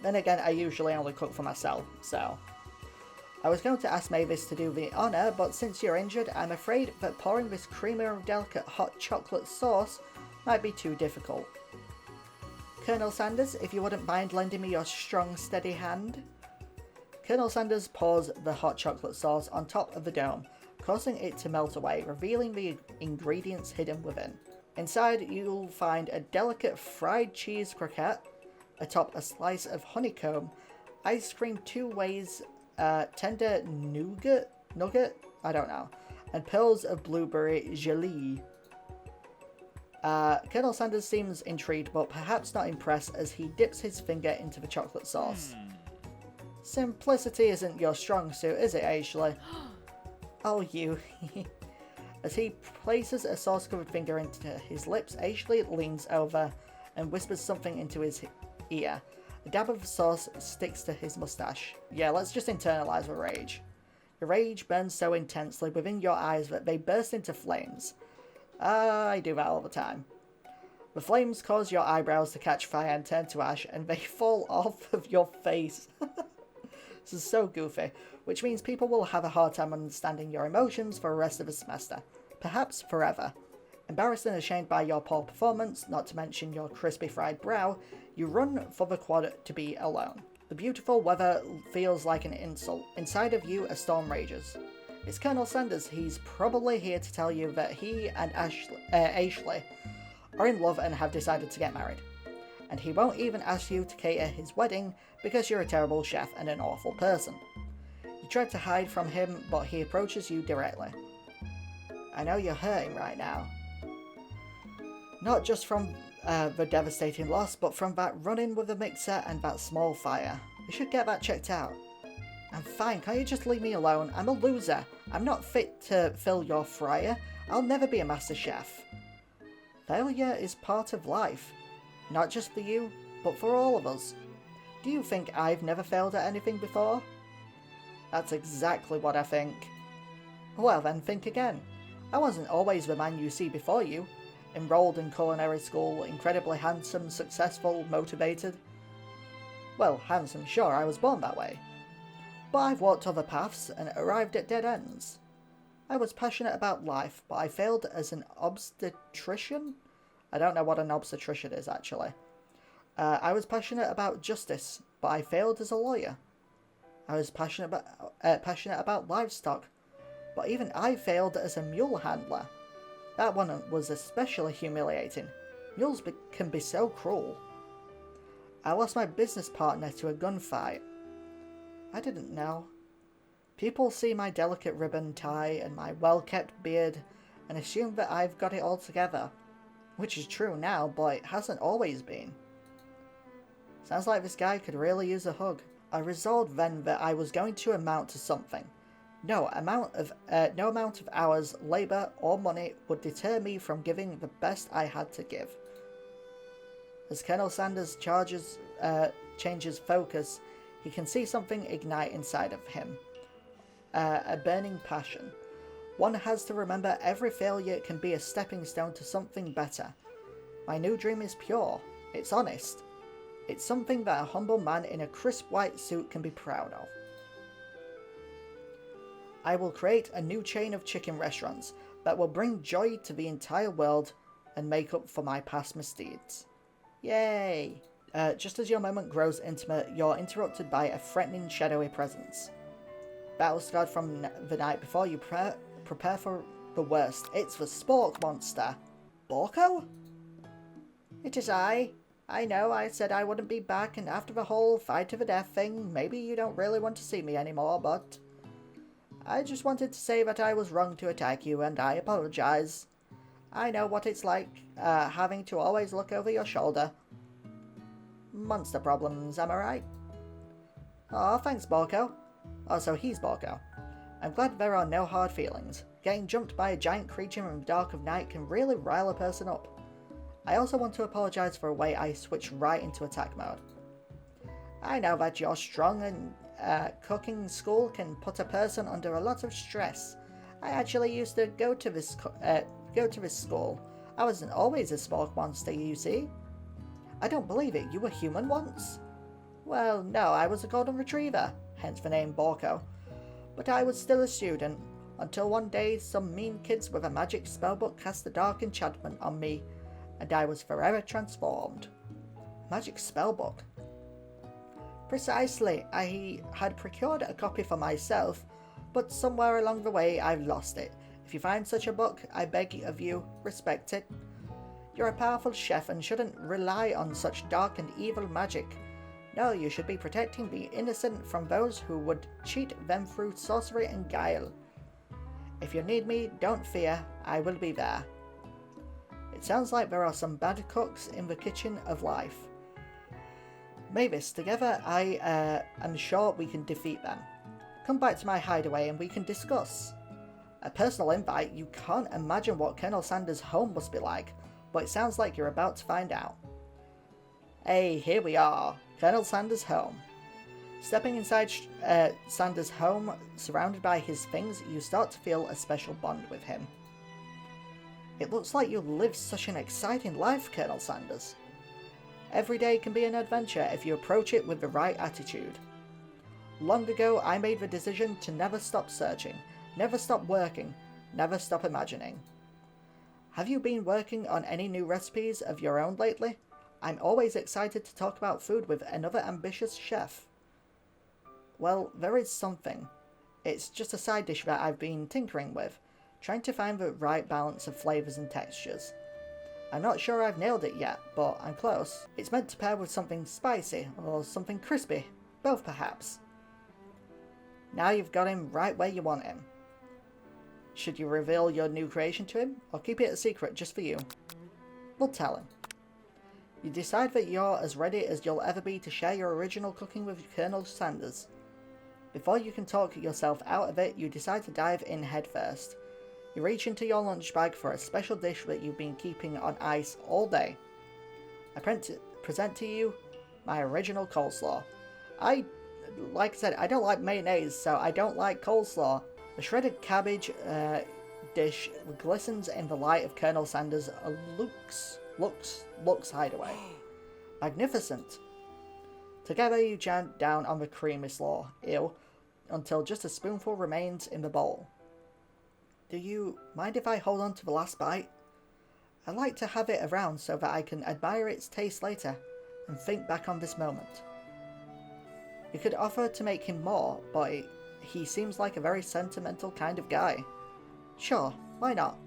Then again, I usually only cook for myself, so... I was going to ask Mavis to do the honour, but since you're injured, I'm afraid that pouring this creamy and delicate hot chocolate sauce might be too difficult. Colonel Sanders, if you wouldn't mind lending me your strong, steady hand? Colonel Sanders pours the hot chocolate sauce on top of the dome, causing it to melt away, revealing the ingredients hidden within. Inside, you'll find a delicate fried cheese croquette, atop a slice of honeycomb, ice cream 2 ways, tender nugget, I don't know, and pearls of blueberry gelée. Colonel Sanders seems intrigued, but perhaps not impressed as he dips his finger into the chocolate sauce. Simplicity isn't your strong suit, is it, Ashley? Oh, you. As he places a sauce-covered finger into his lips, Ashley leans over and whispers something into his ear. A dab of sauce sticks to his mustache. Yeah, let's just internalize the rage. Your rage burns so intensely within your eyes that they burst into flames. I do that all the time. The flames cause your eyebrows to catch fire and turn to ash, and they fall off of your face. This is so goofy, which means people will have a hard time understanding your emotions for the rest of the semester. Perhaps forever. Embarrassed and ashamed by your poor performance, not to mention your crispy fried brow, you run for the quad to be alone. The beautiful weather feels like an insult. Inside of you, a storm rages. It's Colonel Sanders. He's probably here to tell you that he and Ashley are in love and have decided to get married. And he won't even ask you to cater his wedding because you're a terrible chef and an awful person. You try to hide from him, but he approaches you directly. I know you're hurting right now. Not just from the devastating loss, but from that run-in with the mixer and that small fire. We should get that checked out. I'm fine, can't you just leave me alone? I'm a loser. I'm not fit to fill your fryer. I'll never be a master chef. Failure is part of life. Not just for you, but for all of us. Do you think I've never failed at anything before? That's exactly what I think. Well then, think again. I wasn't always the man you see before you. Enrolled in culinary school, incredibly handsome, successful, motivated. Well, handsome, sure, I was born that way. But I've walked other paths and arrived at dead ends. I was passionate about life, but I failed as an obstetrician? I don't know what an obstetrician is, actually. I was passionate about justice, but I failed as a lawyer. I was passionate about livestock, but even I failed as a mule handler. That one was especially humiliating. Mules can be so cruel. I lost my business partner to a gunfight. I didn't know. People see my delicate ribbon tie and my well-kept beard and assume that I've got it all together. Which is true now, but it hasn't always been. Sounds like this guy could really use a hug. I resolved then that I was going to amount to something. No amount of hours, labour, or money would deter me from giving the best I had to give. As Colonel Sanders changes focus, he can see something ignite inside of him. A burning passion. One has to remember every failure can be a stepping stone to something better. My new dream is pure. It's honest. It's something that a humble man in a crisp white suit can be proud of. I will create a new chain of chicken restaurants that will bring joy to the entire world and make up for my past misdeeds. Yay! Just as your moment grows intimate, you're interrupted by a threatening shadowy presence. Battle scarred from the night before, you prepare for the worst. It's the spork monster. Borko? It is I. I know I said I wouldn't be back, and after the whole fight to the death thing, maybe you don't really want to see me anymore, but I just wanted to say that I was wrong to attack you, and I apologize. I know what it's like, having to always look over your shoulder. Monster problems, am I right? Aw, thanks, Borko. Oh, so he's Borko. I'm glad there are no hard feelings. Getting jumped by a giant creature in the dark of night can really rile a person up. I also want to apologize for the way I switched right into attack mode. I know that you're strong and cooking school can put a person under a lot of stress. I actually used to go to this school. I wasn't always a spork monster, you see. I don't believe it. You were human once? Well, no, I was a golden retriever, hence the name Borko. But I was still a student, until one day some mean kids with a magic spellbook cast a dark enchantment on me, and I was forever transformed. Magic spellbook? Precisely. I had procured a copy for myself, but somewhere along the way I've lost it. If you find such a book, I beg of you, respect it. You're a powerful chef and shouldn't rely on such dark and evil magic. No, you should be protecting the innocent from those who would cheat them through sorcery and guile. If you need me, don't fear, I will be there. It sounds like there are some bad cooks in the kitchen of life. Mavis, together I am sure we can defeat them. Come back to my hideaway and we can discuss. A personal invite? You can't imagine what Colonel Sanders' home must be like, but it sounds like you're about to find out. Hey, here we are. Colonel Sanders' home. Stepping inside Sanders' home, surrounded by his things, you start to feel a special bond with him. It looks like you live such an exciting life, Colonel Sanders. Every day can be an adventure if you approach it with the right attitude. Long ago, I made the decision to never stop searching, never stop working, never stop imagining. Have you been working on any new recipes of your own lately? I'm always excited to talk about food with another ambitious chef. Well, there is something. It's just a side dish that I've been tinkering with, trying to find the right balance of flavours and textures. I'm not sure I've nailed it yet, but I'm close. It's meant to pair with something spicy, or something crispy, both perhaps. Now you've got him right where you want him. Should you reveal your new creation to him, or keep it a secret just for you? We'll tell him. You decide that you're as ready as you'll ever be to share your original cooking with Colonel Sanders. Before you can talk yourself out of it, you decide to dive in headfirst. You reach into your lunch bag for a special dish that you've been keeping on ice all day. I present to you my original coleslaw. Like I said, I don't like mayonnaise, so I don't like coleslaw. The shredded cabbage dish glistens in the light of Colonel Sanders' Luke's hideaway. Magnificent. Together you jam down on the creamy slaw, until just a spoonful remains in the bowl. Do you mind if I hold on to the last bite? I like to have it around so that I can admire its taste later and think back on this moment. You could offer to make him more, but he seems like a very sentimental kind of guy. Sure, why not?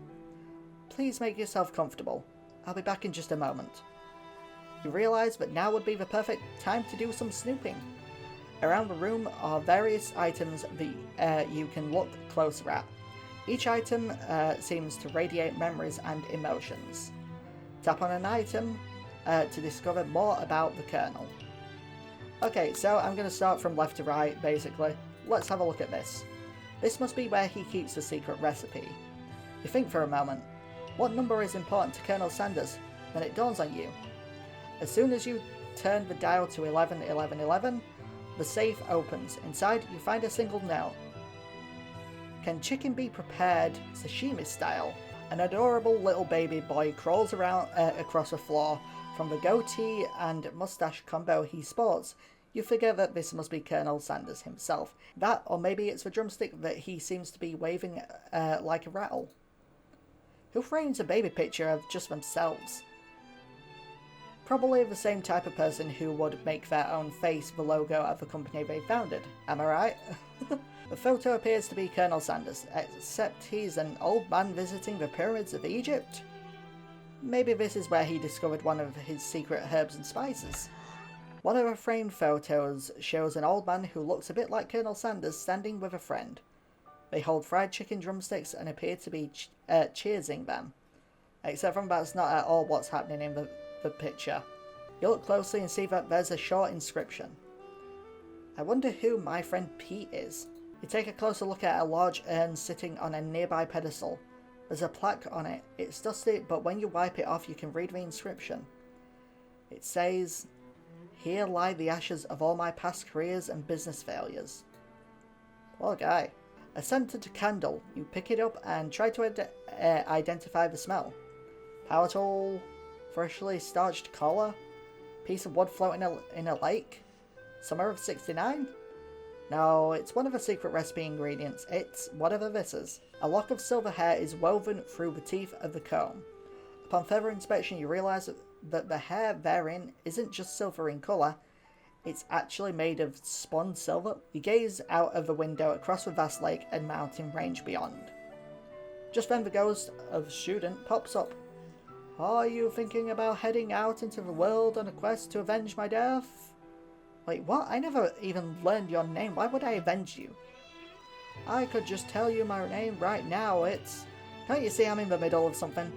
Please make yourself comfortable. I'll be back in just a moment. You realise that now would be the perfect time to do some snooping. Around the room are various items that you can look closer at. Each item seems to radiate memories and emotions. Tap on an item to discover more about the kernel. Okay, so I'm going to start from left to right, basically. Let's have a look at this. This must be where he keeps the secret recipe. You think for a moment. What number is important to Colonel Sanders? Then it dawns on you. As soon as you turn the dial to 11, 11, 11, the safe opens. Inside, you find a single note. Can chicken be prepared sashimi style? An adorable little baby boy crawls around across the floor. From the goatee and mustache combo he sports, you figure that this must be Colonel Sanders himself. That, or maybe it's the drumstick that he seems to be waving like a rattle. Who frames a baby picture of just themselves? Probably the same type of person who would make their own face the logo of the company they founded. Am I right? The photo appears to be Colonel Sanders, except he's an old man visiting the pyramids of Egypt. Maybe this is where he discovered one of his secret herbs and spices. One of the framed photos shows an old man who looks a bit like Colonel Sanders standing with a friend. They hold fried chicken drumsticks and appear to be cheersing them. Except from that's not at all what's happening in the picture. You look closely and see that there's a short inscription. I wonder who my friend Pete is. You take a closer look at a large urn sitting on a nearby pedestal. There's a plaque on it. It's dusty, but when you wipe it off you can read the inscription. It says, "Here lie the ashes of all my past careers and business failures." Poor guy. A scented candle. You pick it up and try to identify the smell. Power tool, freshly starched collar, piece of wood floating in a lake. Summer of '69? No, it's one of the secret recipe ingredients. It's whatever this is. A lock of silver hair is woven through the teeth of the comb. Upon further inspection, you realise that the hair therein isn't just silver in colour, it's actually made of spun silver. You gaze out of the window across the vast lake and mountain range beyond. Just then the ghost of the student pops up. Are you thinking about heading out into the world on a quest to avenge my death? Wait, what? I never even learned your name. Why would I avenge you? I could just tell you my name right now. It's... Can't you see I'm in the middle of something?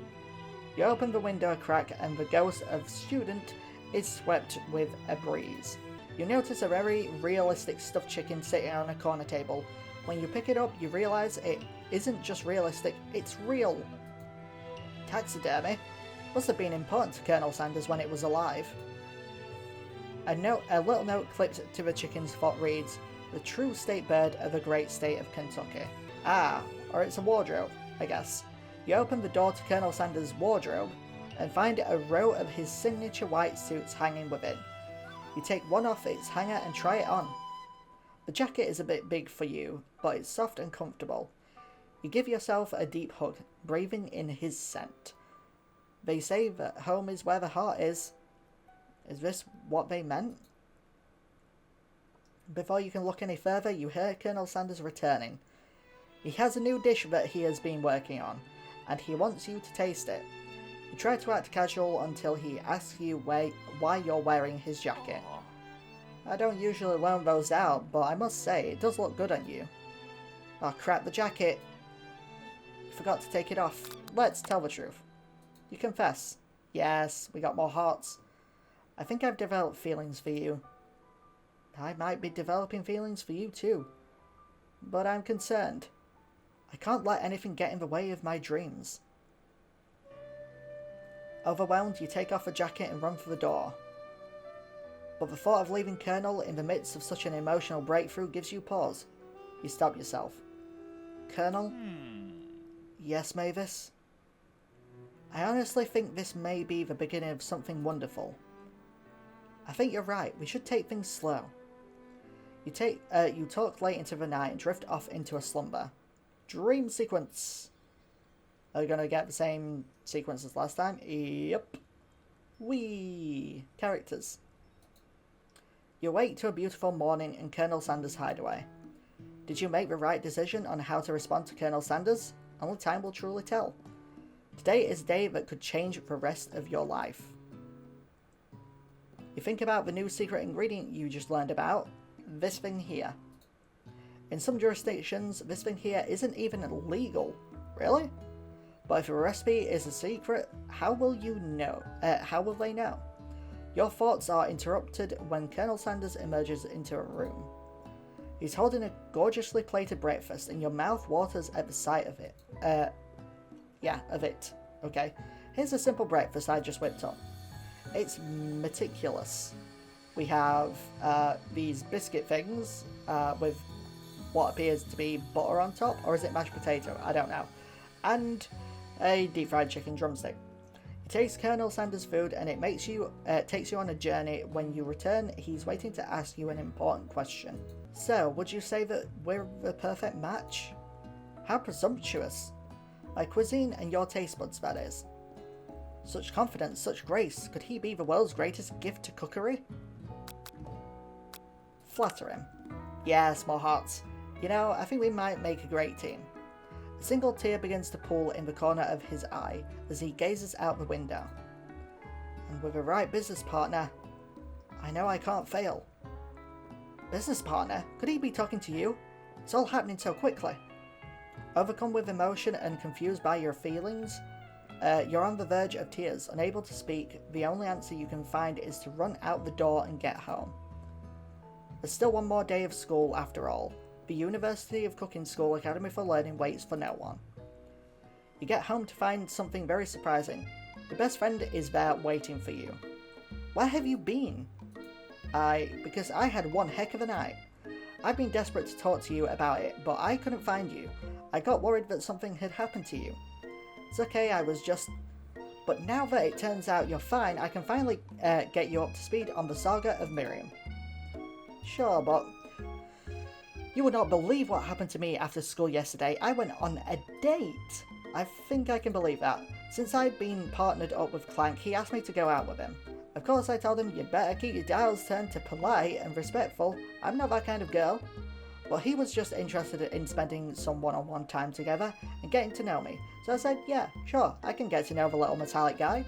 You open the window a crack and the ghost of student is swept with a breeze. You notice a very realistic stuffed chicken sitting on a corner table. When you pick it up, you realise it isn't just realistic, it's real. Taxidermy? Must have been important to Colonel Sanders when it was alive. A little note clipped to the chicken's foot reads, "The true state bird of the great state of Kentucky." Ah, or it's a wardrobe, I guess. You open the door to Colonel Sanders' wardrobe and find a row of his signature white suits hanging within. You take one off its hanger and try it on. The jacket is a bit big for you, but it's soft and comfortable. You give yourself a deep hug, breathing in his scent. They say that home is where the heart is. Is this what they meant? Before you can look any further, you hear Colonel Sanders returning. He has a new dish that he has been working on, and he wants you to taste it. You try to act casual until he asks you why you're wearing his jacket. I don't usually loan those out, but I must say, it does look good on you. Oh crap, the jacket! You forgot to take it off. Let's tell the truth. You confess. Yes, we got more hearts. I think I've developed feelings for you. I might be developing feelings for you too. But I'm concerned. I can't let anything get in the way of my dreams. Overwhelmed, you take off the jacket and run for the door. But the thought of leaving Colonel in the midst of such an emotional breakthrough gives you pause. You stop yourself. Colonel? Yes, Mavis? I honestly think this may be the beginning of something wonderful. I think you're right. We should take things slow. You talk late into the night and drift off into a slumber. Dream sequence. Are we going to get the same sequence as last time? Yep. Wee. Characters. You wake to a beautiful morning in Colonel Sanders' hideaway. Did you make the right decision on how to respond to Colonel Sanders? Only time will truly tell. Today is a day that could change the rest of your life. You think about the new secret ingredient you just learned about. This thing here. In some jurisdictions, this thing here isn't even illegal. Really? But if a recipe is a secret, how will you know? How will they know? Your thoughts are interrupted when Colonel Sanders emerges into a room. He's holding a gorgeously plated breakfast, and your mouth waters at the sight of it. Of it. Okay. Here's a simple breakfast I just whipped up. It's meticulous. We have these biscuit things with what appears to be butter on top, or is it mashed potato? I don't know. And a deep fried chicken drumstick. It takes Colonel Sanders' food and it takes you on a journey. When you return, he's waiting to ask you an important question. So, would you say that we're the perfect match? How presumptuous. My cuisine and your taste buds, that is. Such confidence, such grace. Could he be the world's greatest gift to cookery? Flatter him. Yeah, small hearts. You know, I think we might make a great team. A single tear begins to pool in the corner of his eye as he gazes out the window. And with the right business partner, I know I can't fail. Business partner? Could he be talking to you? It's all happening so quickly. Overcome with emotion and confused by your feelings, you're on the verge of tears, unable to speak. The only answer you can find is to run out the door and get home. There's still one more day of school after all. The University of Cooking School Academy for Learning waits for no one. You get home to find something very surprising. Your best friend is there waiting for you. Where have you been? Because I had one heck of a night. I've been desperate to talk to you about it, but I couldn't find you. I got worried that something had happened to you. It's okay, I was just... But now that it turns out you're fine, I can finally get you up to speed on the saga of Miriam. Sure, but... You would not believe what happened to me after school yesterday. I went on a date. I think I can believe that. Since I'd been partnered up with Clank, he asked me to go out with him. Of course, I told him you'd better keep your dials turned to polite and respectful. I'm not that kind of girl. But he was just interested in spending some one-on-one time together and getting to know me. So I said, yeah, sure, I can get to know the little metallic guy.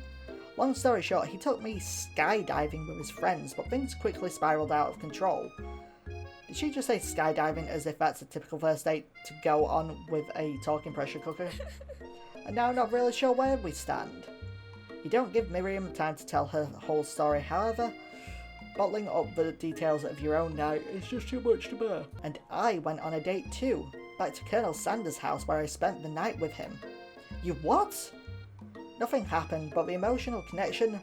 Long story short, he took me skydiving with his friends, but things quickly spiraled out of control. Did she just say skydiving as if that's a typical first date to go on with a talking pressure cooker? And now I'm not really sure where we stand. You don't give Miriam time to tell her whole story, however. Bottling up the details of your own night is just too much to bear. And I went on a date too, back to Colonel Sanders' house where I spent the night with him. You what? Nothing happened, but the emotional connection,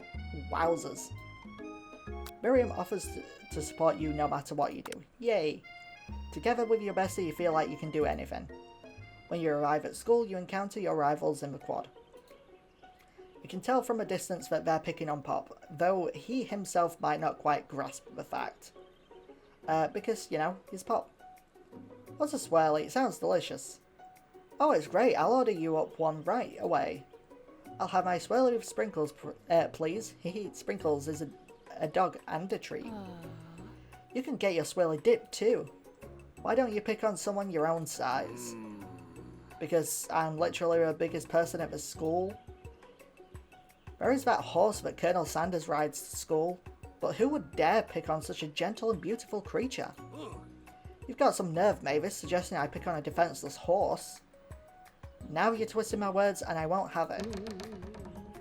wowzers. Miriam offers to support you no matter what you do. Yay! Together with your bestie, you feel like you can do anything. When you arrive at school, you encounter your rivals in the quad. You can tell from a distance that they're picking on Pop, though he himself might not quite grasp the fact. Because, you know, he's Pop. What's a swirly? It sounds delicious. Oh, it's great. I'll order you up one right away. I'll have my swirly with sprinkles, please. Sprinkles is a dog and a treat. You can get your swirly dip too. Why don't you pick on someone your own size? Because I'm literally the biggest person at the school. Where is that horse that Colonel Sanders rides to school? But who would dare pick on such a gentle and beautiful creature? You've got some nerve, Mavis, suggesting I pick on a defenseless horse. Now you're twisting my words and I won't have it.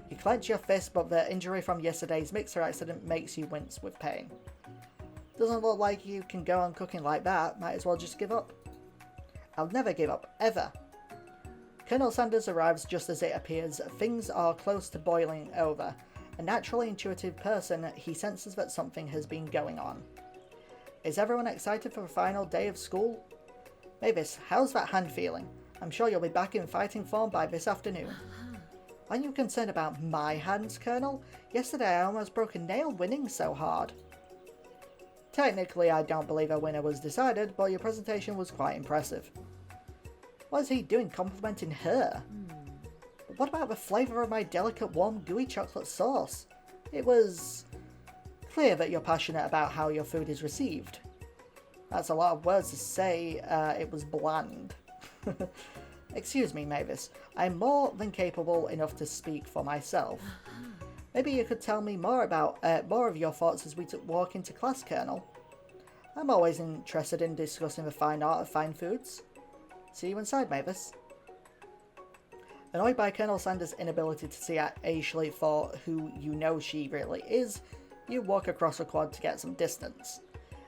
You clench your fist, but the injury from yesterday's mixer accident makes you wince with pain. Doesn't look like you can go on cooking like that. Might as well just give up. I'll never give up, ever. Colonel Sanders arrives just as it appears. Things are close to boiling over. A naturally intuitive person, he senses that something has been going on. Is everyone excited for the final day of school? Mavis, how's that hand feeling? I'm sure you'll be back in fighting form by this afternoon. Aren't you concerned about my hands, Colonel? Yesterday I almost broke a nail winning so hard. Technically, I don't believe a winner was decided, but your presentation was quite impressive. What is he doing complimenting her? But what about the flavour of my delicate, warm, gooey chocolate sauce? It was clear that you're passionate about how your food is received. That's a lot of words to say. It was bland. Excuse me, Mavis. I'm more than capable enough to speak for myself. Maybe you could tell me more about more of your thoughts as we walk into class, Colonel. I'm always interested in discussing the fine art of fine foods. See you inside, Mavis. Annoyed by Colonel Sanders' inability to see Ashley for who you know she really is, you walk across the quad to get some distance.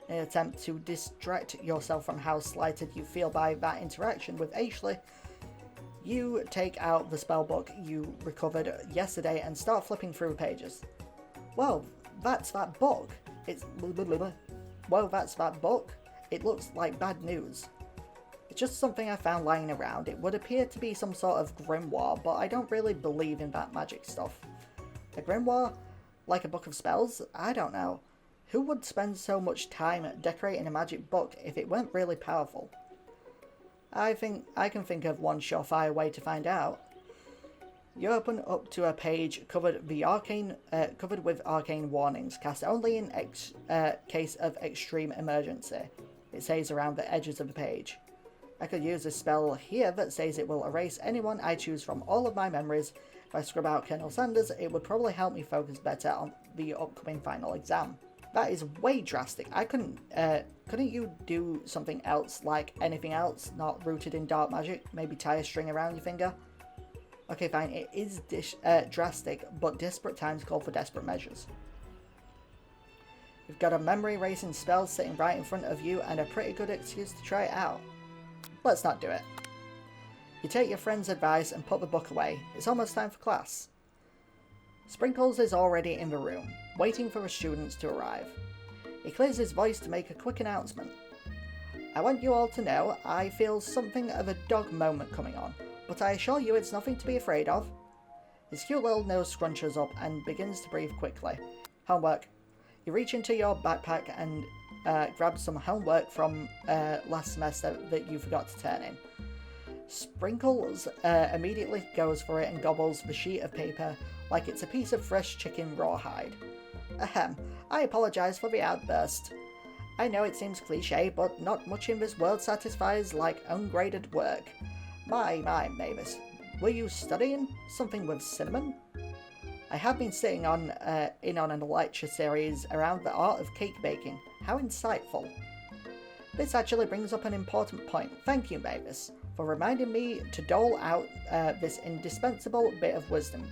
In an attempt to distract yourself from how slighted you feel by that interaction with Ashley, you take out the spellbook you recovered yesterday and start flipping through the pages. Well, that's that book. That's that book. It looks like bad news. It's just something I found lying around. It would appear to be some sort of grimoire, but I don't really believe in that magic stuff. A grimoire? Like a book of spells? I don't know. Who would spend so much time decorating a magic book if it weren't really powerful? I think I can think of one surefire way to find out. You open up to a page covered with arcane warnings, cast only in case of extreme emergency. It says around the edges of the page. I could use a spell here that says it will erase anyone I choose from all of my memories. If I scrub out Colonel Sanders, it would probably help me focus better on the upcoming final exam. That is way drastic. Couldn't you do something else, like anything else, not rooted in dark magic? Maybe tie a string around your finger? Okay, fine, it is drastic, but desperate times call for desperate measures. You've got a memory erasing spell sitting right in front of you and a pretty good excuse to try it out. Let's not do it. You take your friend's advice and put the book away. It's almost time for class. Sprinkles is already in the room, waiting for the students to arrive. He clears his voice to make a quick announcement. I want you all to know I feel something of a dog moment coming on, but I assure you it's nothing to be afraid of. His cute little nose scrunches up and begins to breathe quickly. Homework. You reach into your backpack and grab some homework from last semester that you forgot to turn in. Sprinkles immediately goes for it and gobbles the sheet of paper like it's a piece of fresh chicken rawhide. Ahem, I apologise for the outburst. I know it seems cliche, but not much in this world satisfies like ungraded work. My, Mavis, were you studying something with cinnamon? I have been sitting in on a lecture series around the art of cake baking. How insightful. This actually brings up an important point. Thank you, Mavis, for reminding me to dole out this indispensable bit of wisdom.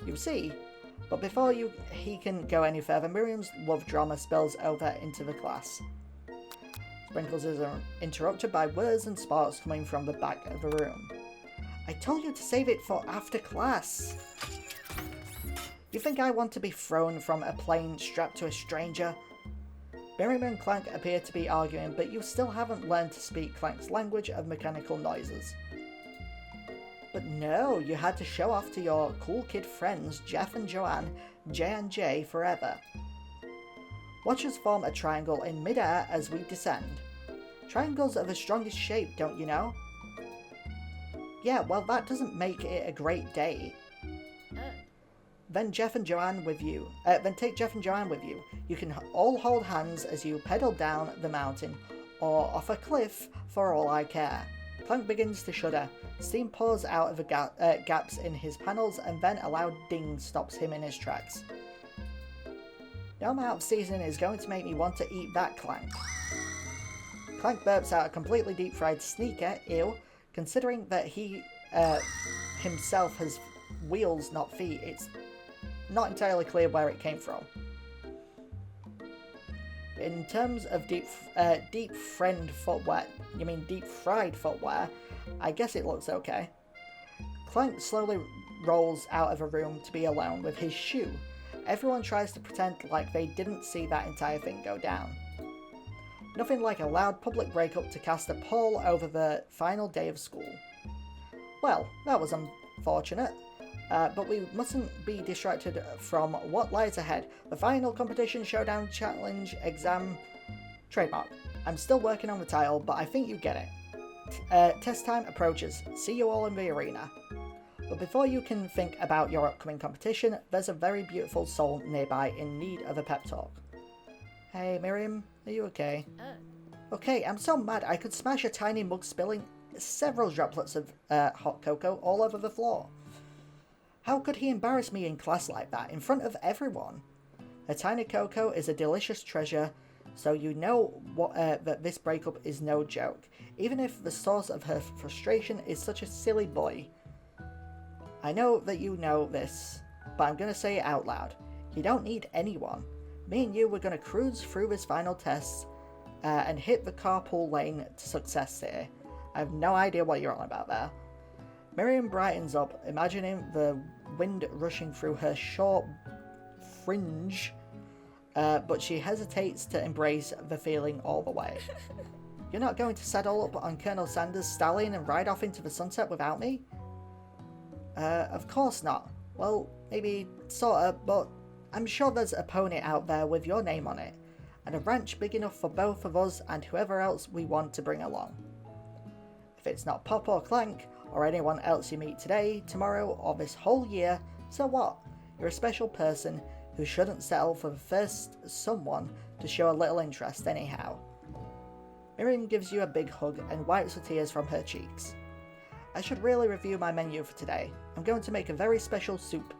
You see, but before he can go any further, Miriam's love drama spills over into the class. Sprinkles is interrupted by whirs and sparks coming from the back of the room. I told you to save it for after class. You think I want to be thrown from a plane strapped to a stranger? Miriam and Clank appear to be arguing, but you still haven't learned to speak Clank's language of mechanical noises. But no, you had to show off to your cool kid friends Jeff and Joanne, J and J forever. Watch us form a triangle in midair as we descend. Triangles are the strongest shape, don't you know? Yeah, well that doesn't make it a great day. Then take Jeff and Joanne with you. You can all hold hands as you pedal down the mountain, or off a cliff, for all I care. Clank begins to shudder. Steam pours out of the gaps in his panels, and then a loud ding stops him in his tracks. No amount of seasoning is going to make me want to eat that, Clank. Clank burps out a completely deep-fried sneaker, ew. Considering that he himself has wheels, not feet, it's not entirely clear where it came from. In terms of deep-fried footwear, I guess it looks okay. Clank slowly rolls out of a room to be alone with his shoe. Everyone tries to pretend like they didn't see that entire thing go down. Nothing like a loud public breakup to cast a pall over the final day of school. Well, that was unfortunate. But we mustn't be distracted from what lies ahead. The final competition, showdown, challenge, exam, trademark. I'm still working on the title, but I think you get it. Test time approaches. See you all in the arena. But before you can think about your upcoming competition, there's a very beautiful soul nearby in need of a pep talk. Hey Miriam, are you okay? Okay, I'm so mad I could smash a tiny mug, spilling several droplets of hot cocoa all over the floor. How could he embarrass me in class like that, in front of everyone? A tiny cocoa is a delicious treasure so you know that this breakup is no joke, even if the source of her frustration is such a silly boy. I know that you know this, but I'm gonna say it out loud. You don't need anyone. Me and you were gonna cruise through this final test and hit the carpool lane to success here. I have no idea what you're on about there. Miriam brightens up, imagining the wind rushing through her short fringe, but she hesitates to embrace the feeling all the way. You're not going to saddle up on Colonel Sanders' stallion and ride off into the sunset without me? Of course not. Well, maybe sorta, but I'm sure there's a pony out there with your name on it, and a ranch big enough for both of us and whoever else we want to bring along. If it's not Pop or Clank, or anyone else you meet today, tomorrow, or this whole year, so what? You're a special person who shouldn't settle for the first someone to show a little interest anyhow. Miriam gives you a big hug and wipes the tears from her cheeks. I should really review my menu for today. I'm going to make a very special soup.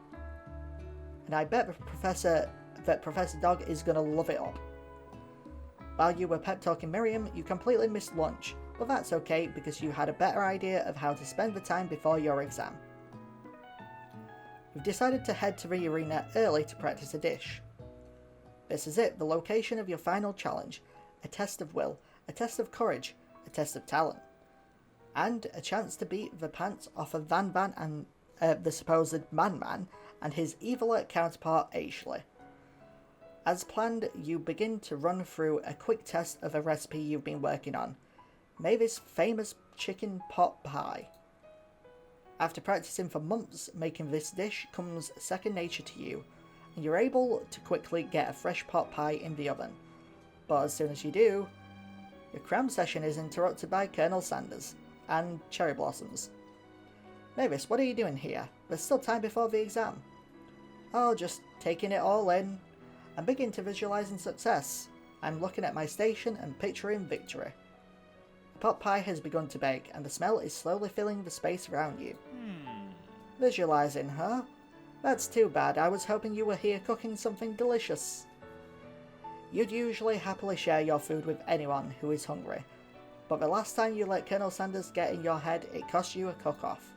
And I bet Professor Dog is going to love it up. While you were pep talking Miriam, you completely missed lunch, but that's okay because you had a better idea of how to spend the time before your exam. You've decided to head to the arena early to practice a dish. This is it, the location of your final challenge, a test of will, a test of courage, a test of talent, and a chance to beat the pants off of Van Van and the supposed Man and his evil counterpart Ashley. As planned, you begin to run through a quick test of a recipe you've been working on, Mavis' famous chicken pot pie. After practicing for months, making this dish comes second nature to you, and you're able to quickly get a fresh pot pie in the oven. But as soon as you do, your cram session is interrupted by Colonel Sanders and cherry blossoms. Mavis, what are you doing here? There's still time before the exam. Oh, just taking it all in. I'm beginning to visualizing success. I'm looking at my station and picturing victory. The pot pie has begun to bake, and the smell is slowly filling the space around you. Visualizing, huh? That's too bad. I was hoping you were here cooking something delicious. You'd usually happily share your food with anyone who is hungry, but the last time you let Colonel Sanders get in your head, it cost you a cook-off.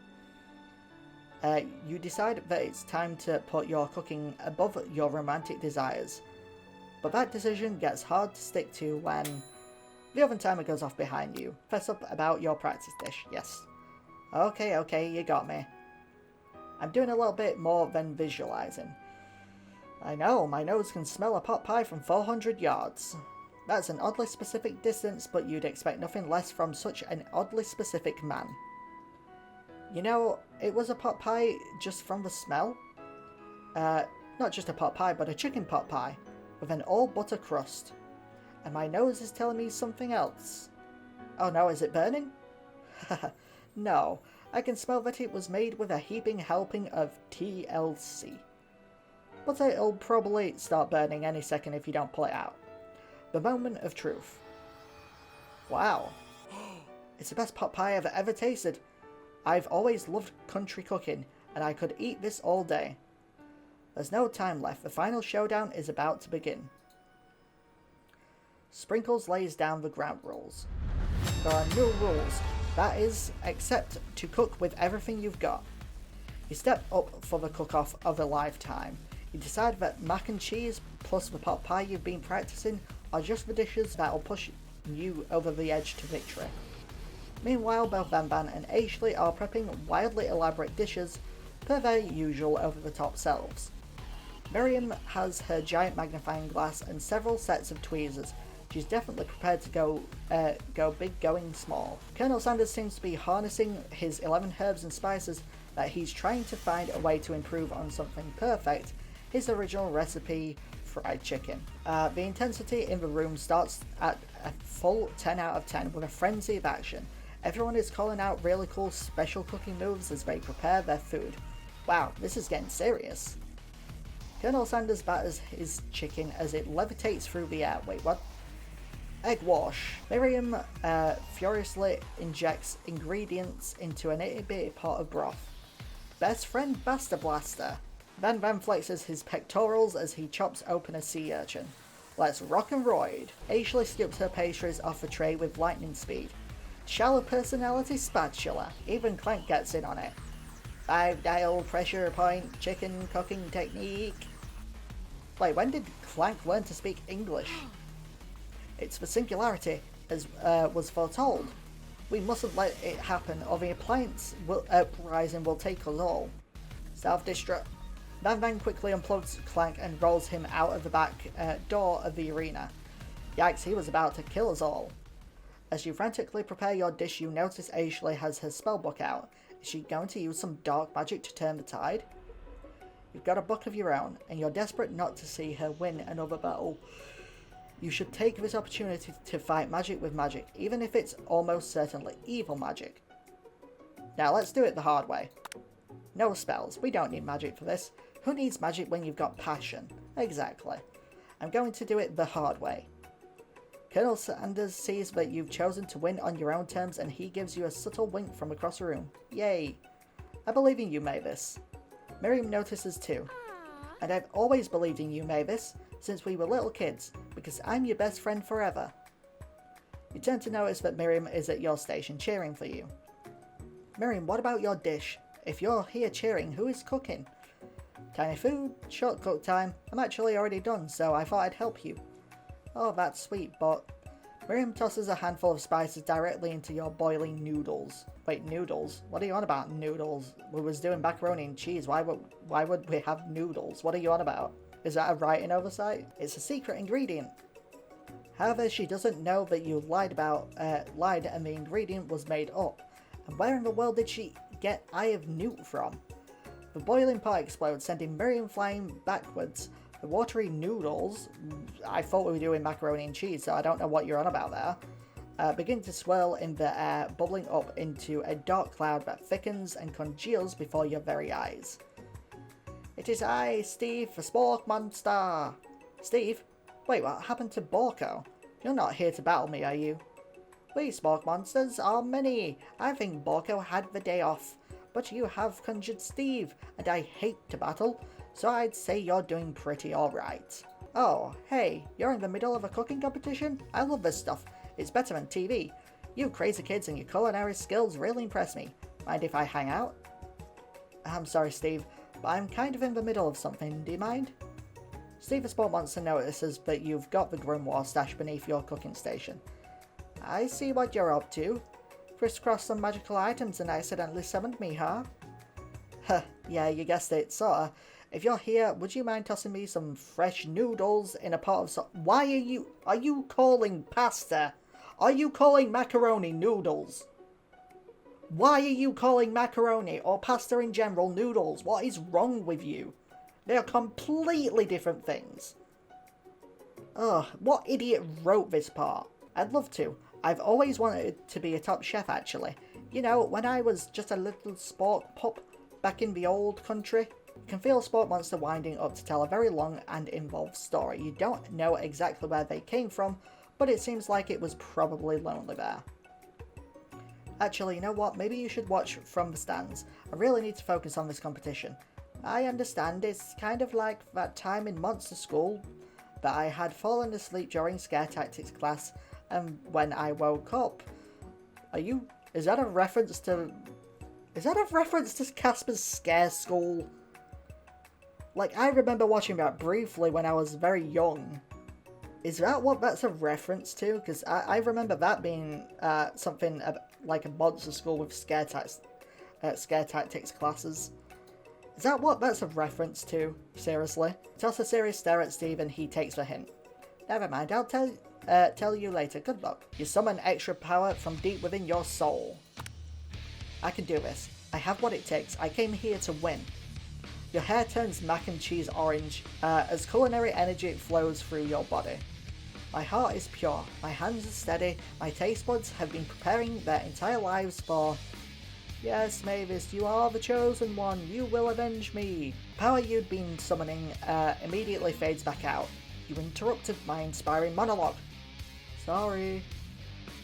You decide that it's time to put your cooking above your romantic desires, but that decision gets hard to stick to when the oven timer goes off behind you. Fess up about your practice dish, yes. Okay, you got me. I'm doing a little bit more than visualizing. I know, my nose can smell a pot pie from 400 yards. That's an oddly specific distance, but you'd expect nothing less from such an oddly specific man. You know, it was a pot pie just from the smell. Not just a pot pie, but a chicken pot pie, with an all-butter crust. And my nose is telling me something else. Oh no, is it burning? No, I can smell that it was made with a heaping helping of TLC. But it'll probably start burning any second if you don't pull it out. The moment of truth. Wow. It's the best pot pie I've ever tasted. I've always loved country cooking, and I could eat this all day. There's no time left. The final showdown is about to begin. Sprinkles lays down the ground rules. There are no rules, that is, except to cook with everything you've got. You step up for the cook-off of a lifetime. You decide that mac and cheese plus the pot pie you've been practicing are just the dishes that'll push you over the edge to victory. Meanwhile, both Van Van and Ashley are prepping wildly elaborate dishes per their usual over-the-top selves. Miriam has her giant magnifying glass and several sets of tweezers. She's definitely prepared to go big going small. Colonel Sanders seems to be harnessing his 11 herbs and spices that he's trying to find a way to improve on something perfect, his original recipe, fried chicken. The intensity in the room starts at a full 10 out of 10 with a frenzy of action. Everyone is calling out really cool special cooking moves as they prepare their food. Wow, this is getting serious. Colonel Sanders batters his chicken as it levitates through the air. Wait, what? Egg wash. Miriam furiously injects ingredients into an itty-bitty pot of broth. Best friend Basta Blaster. Van Van flexes his pectorals as he chops open a sea urchin. Let's rock and roid. Ashley scoops her pastries off a tray with lightning speed. Shallow personality spatula. Even Clank gets in on it. 5-dial pressure point chicken cooking technique. Wait, when did Clank learn to speak English? It's the singularity, as was foretold. We mustn't let it happen, or the appliance uprising will take us all. Self-destruct. Van quickly unplugs Clank and rolls him out of the back door of the arena. Yikes, he was about to kill us all. As you frantically prepare your dish, you notice Ashley has her spellbook out. Is she going to use some dark magic to turn the tide? You've got a book of your own, and you're desperate not to see her win another battle. You should take this opportunity to fight magic with magic, even if it's almost certainly evil magic. Now let's do it the hard way. No spells, we don't need magic for this. Who needs magic when you've got passion? Exactly. I'm going to do it the hard way. Colonel Sanders sees that you've chosen to win on your own terms and he gives you a subtle wink from across the room. Yay! I believe in you, Mavis. Miriam notices too. And I've always believed in you, Mavis, since we were little kids, because I'm your best friend forever. You turn to notice that Miriam is at your station cheering for you. Miriam, what about your dish? If you're here cheering, who is cooking? Tiny food, short cook time. I'm actually already done, so I thought I'd help you. Oh, that's sweet, but... Miriam tosses a handful of spices directly into your boiling noodles. Wait, noodles? What are you on about, noodles? We was doing macaroni and cheese. Why would we have noodles? What are you on about? Is that a writing oversight? It's a secret ingredient. However, she doesn't know that you lied and the ingredient was made up. And where in the world did she get Eye of Newt from? The boiling pot explodes, sending Miriam flying backwards. The watery noodles, I thought we were doing macaroni and cheese, so I don't know what you're on about there, begin to swirl in the air, bubbling up into a dark cloud that thickens and congeals before your very eyes. It is I, Steve, the spork monster. Steve? Wait, what happened to Borko? You're not here to battle me, are you? We spork monsters are many. I think Borko had the day off. But you have conjured Steve, and I hate to battle, so I'd say you're doing pretty alright. Oh, hey, you're in the middle of a cooking competition? I love this stuff. It's better than TV. You crazy kids and your culinary skills really impress me. Mind if I hang out? I'm sorry, Steve, but I'm kind of in the middle of something. Do you mind? Steve the Sport Monster notices that you've got the Grimoire stashed beneath your cooking station. I see what you're up to. Crisscrossed some magical items and accidentally summoned me, huh? Huh, yeah, you guessed it, sorta. If you're here, would you mind tossing me some fresh noodles in a pot of Why are you calling pasta? Are you calling macaroni noodles? Why are you calling macaroni or pasta in general noodles? What is wrong with you? They are completely different things. Ugh, what idiot wrote this part? I'd love to. I've always wanted to be a top chef, actually. You know, when I was just a little sport pup back in the old country. You can feel Sport Monster winding up to tell a very long and involved story. You don't know exactly where they came from, but it seems like it was probably lonely there. Actually, you know what? Maybe you should watch from the stands. I really need to focus on this competition. I understand it's kind of like that time in Monster School that I had fallen asleep during Scare Tactics class, and when I woke up... Is that a reference to Casper's Scare School? Like, I remember watching that briefly when I was very young. Is that what that's a reference to? Because I remember that being something like a Monster School with Scare Tactics classes. Is that what that's a reference to? Seriously? Toss a serious stare at Steve and he takes the hint. Never mind, I'll tell you later. Good luck. You summon extra power from deep within your soul. I can do this. I have what it takes. I came here to win. Your hair turns mac and cheese orange as culinary energy flows through your body. My heart is pure. My hands are steady. My taste buds have been preparing their entire lives for... Yes, Mavis, you are the chosen one. You will avenge me. The power you'd been summoning immediately fades back out. You interrupted my inspiring monologue. Sorry.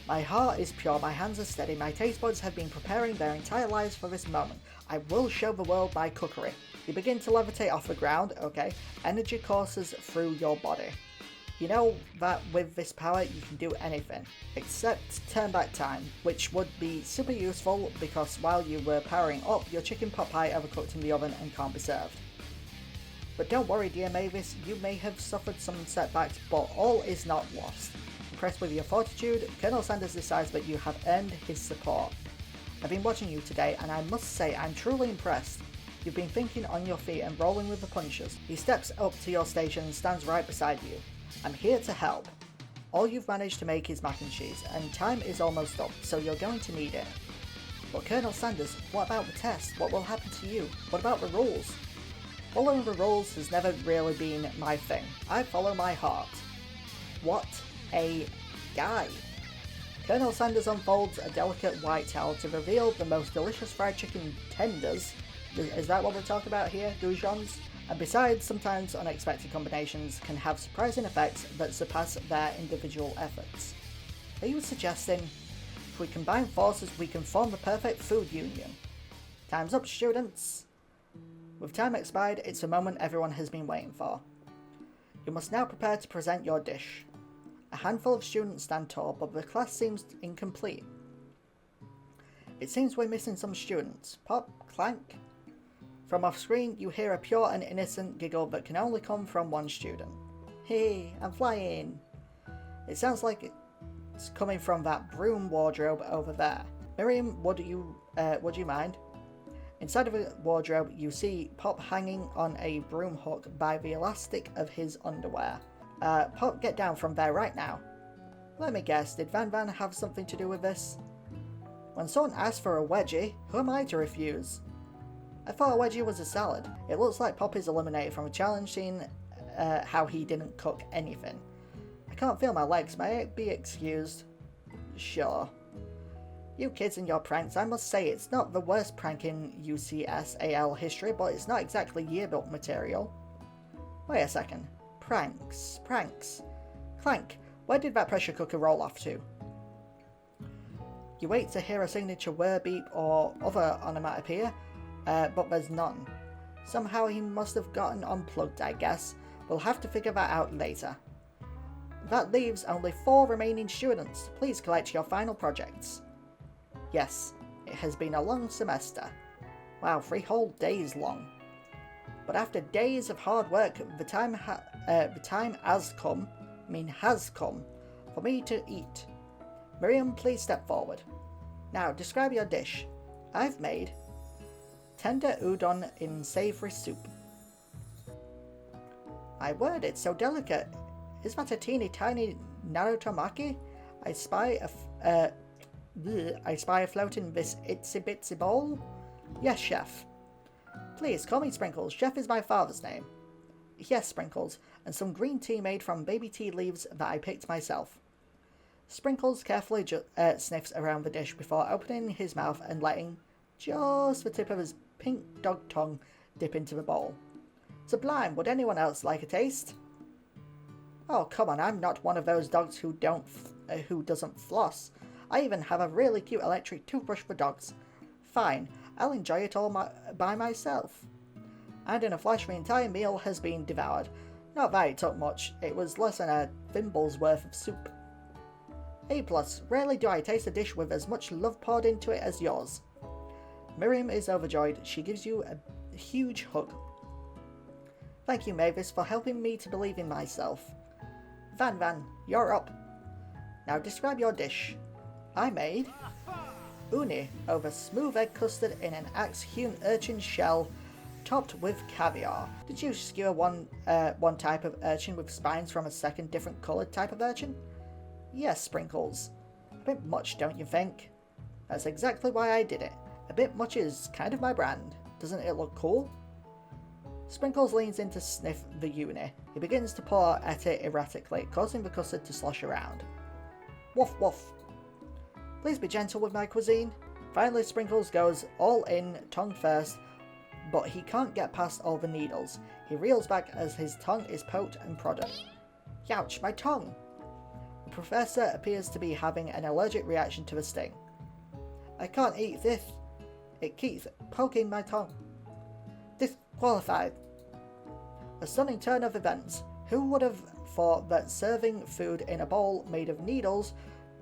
My heart is pure, my hands are steady, my taste buds have been preparing their entire lives for this moment. I will show the world my cookery. You begin to levitate off the ground, okay. Energy courses through your body. You know that with this power you can do anything, except turn back time, which would be super useful because while you were powering up, your chicken pot pie overcooked in the oven and can't be served. But don't worry dear Mavis, you may have suffered some setbacks, but all is not lost. Impressed with your fortitude, Colonel Sanders decides that you have earned his support. I've been watching you today and I must say I'm truly impressed. You've been thinking on your feet and rolling with the punches. He steps up to your station and stands right beside you. I'm here to help. All you've managed to make is mac and cheese, and time is almost up, so you're going to need it. But Colonel Sanders, what about the test? What will happen to you? What about the rules? Following the rules has never really been my thing. I follow my heart. What a guy. Colonel Sanders unfolds a delicate white towel to reveal the most delicious fried chicken tenders. Is that what we're talking about here? Goujons? And besides, sometimes unexpected combinations can have surprising effects that surpass their individual efforts. Are you suggesting if we combine forces we can form the perfect food union? Time's up, students! With time expired, it's a moment everyone has been waiting for. You must now prepare to present your dish. A handful of students stand tall, but the class seems incomplete. It seems we're missing some students. Pop, clank. From off screen, you hear a pure and innocent giggle that can only come from one student. Hey, I'm flying! It sounds like it's coming from that broom wardrobe over there. Miriam, would you mind? Inside of a wardrobe, you see Pop hanging on a broom hook by the elastic of his underwear. Pop, get down from there right now. Let me guess, did Van Van have something to do with this? When someone asks for a wedgie, who am I to refuse? I thought a wedgie was a salad. It looks like Pop is eliminated from a challenge seeing how he didn't cook anything. I can't feel my legs, may I be excused? Sure. You kids and your pranks, I must say it's not the worst prank in UCSAL history, but it's not exactly yearbook material. Wait a second. Pranks. Clank, where did that pressure cooker roll off to? You wait to hear a signature whir beep or other onomatopoeia, but there's none. Somehow he must have gotten unplugged, I guess. We'll have to figure that out later. That leaves only 4 remaining students. Please collect your final projects. Yes, it has been a long semester. Wow, 3 whole days long. But after days of hard work, the time has come for me to eat. Miriam, please step forward. Now, describe your dish. I've made tender udon in savoury soup. My word, it's so delicate. Is that a teeny tiny narutomaki? I spy afloat in this itsy bitsy bowl? Yes, chef. Please, call me Sprinkles. Chef is my father's name. Yes, Sprinkles, and some green tea made from baby tea leaves that I picked myself. Sprinkles carefully sniffs around the dish before opening his mouth and letting just the tip of his pink dog tongue dip into the bowl. Sublime, would anyone else like a taste? Oh, come on, I'm not one of those dogs who doesn't floss. I even have a really cute electric toothbrush for dogs. Fine, I'll enjoy it all by myself. And in a flash, the entire meal has been devoured. Not that it took much, it was less than a thimble's worth of soup. A+, rarely do I taste a dish with as much love poured into it as yours. Miriam is overjoyed. She gives you a huge hug. Thank you, Mavis, for helping me to believe in myself. Van Van, you're up. Now describe your dish. I made uni over smooth egg custard in an axe-hewn urchin shell topped with caviar. Did you skewer one type of urchin with spines from a second different coloured type of urchin? Yes, Sprinkles. A bit much, don't you think? That's exactly why I did it. A bit much is kind of my brand. Doesn't it look cool? Sprinkles leans in to sniff the uni. He begins to paw at it erratically, causing the custard to slosh around. Woof woof. Please be gentle with my cuisine. Finally, Sprinkles goes all in, tongue first, but he can't get past all the needles. He reels back as his tongue is poked and prodded. Youch, my tongue! The professor appears to be having an allergic reaction to the sting. I can't eat this. It keeps poking my tongue. Disqualified. A stunning turn of events. Who would have thought that serving food in a bowl made of needles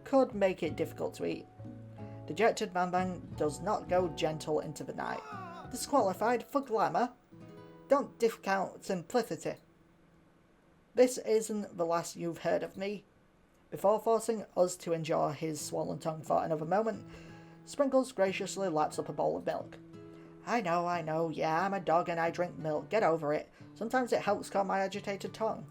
could make it difficult to eat? Dejected Van Van does not go gentle into the night. Disqualified for glamour? Don't discount simplicity. This isn't the last you've heard of me. Before forcing us to endure his swollen tongue for another moment, Sprinkles graciously laps up a bowl of milk. I know, yeah, I'm a dog and I drink milk, get over it. Sometimes it helps calm my agitated tongue.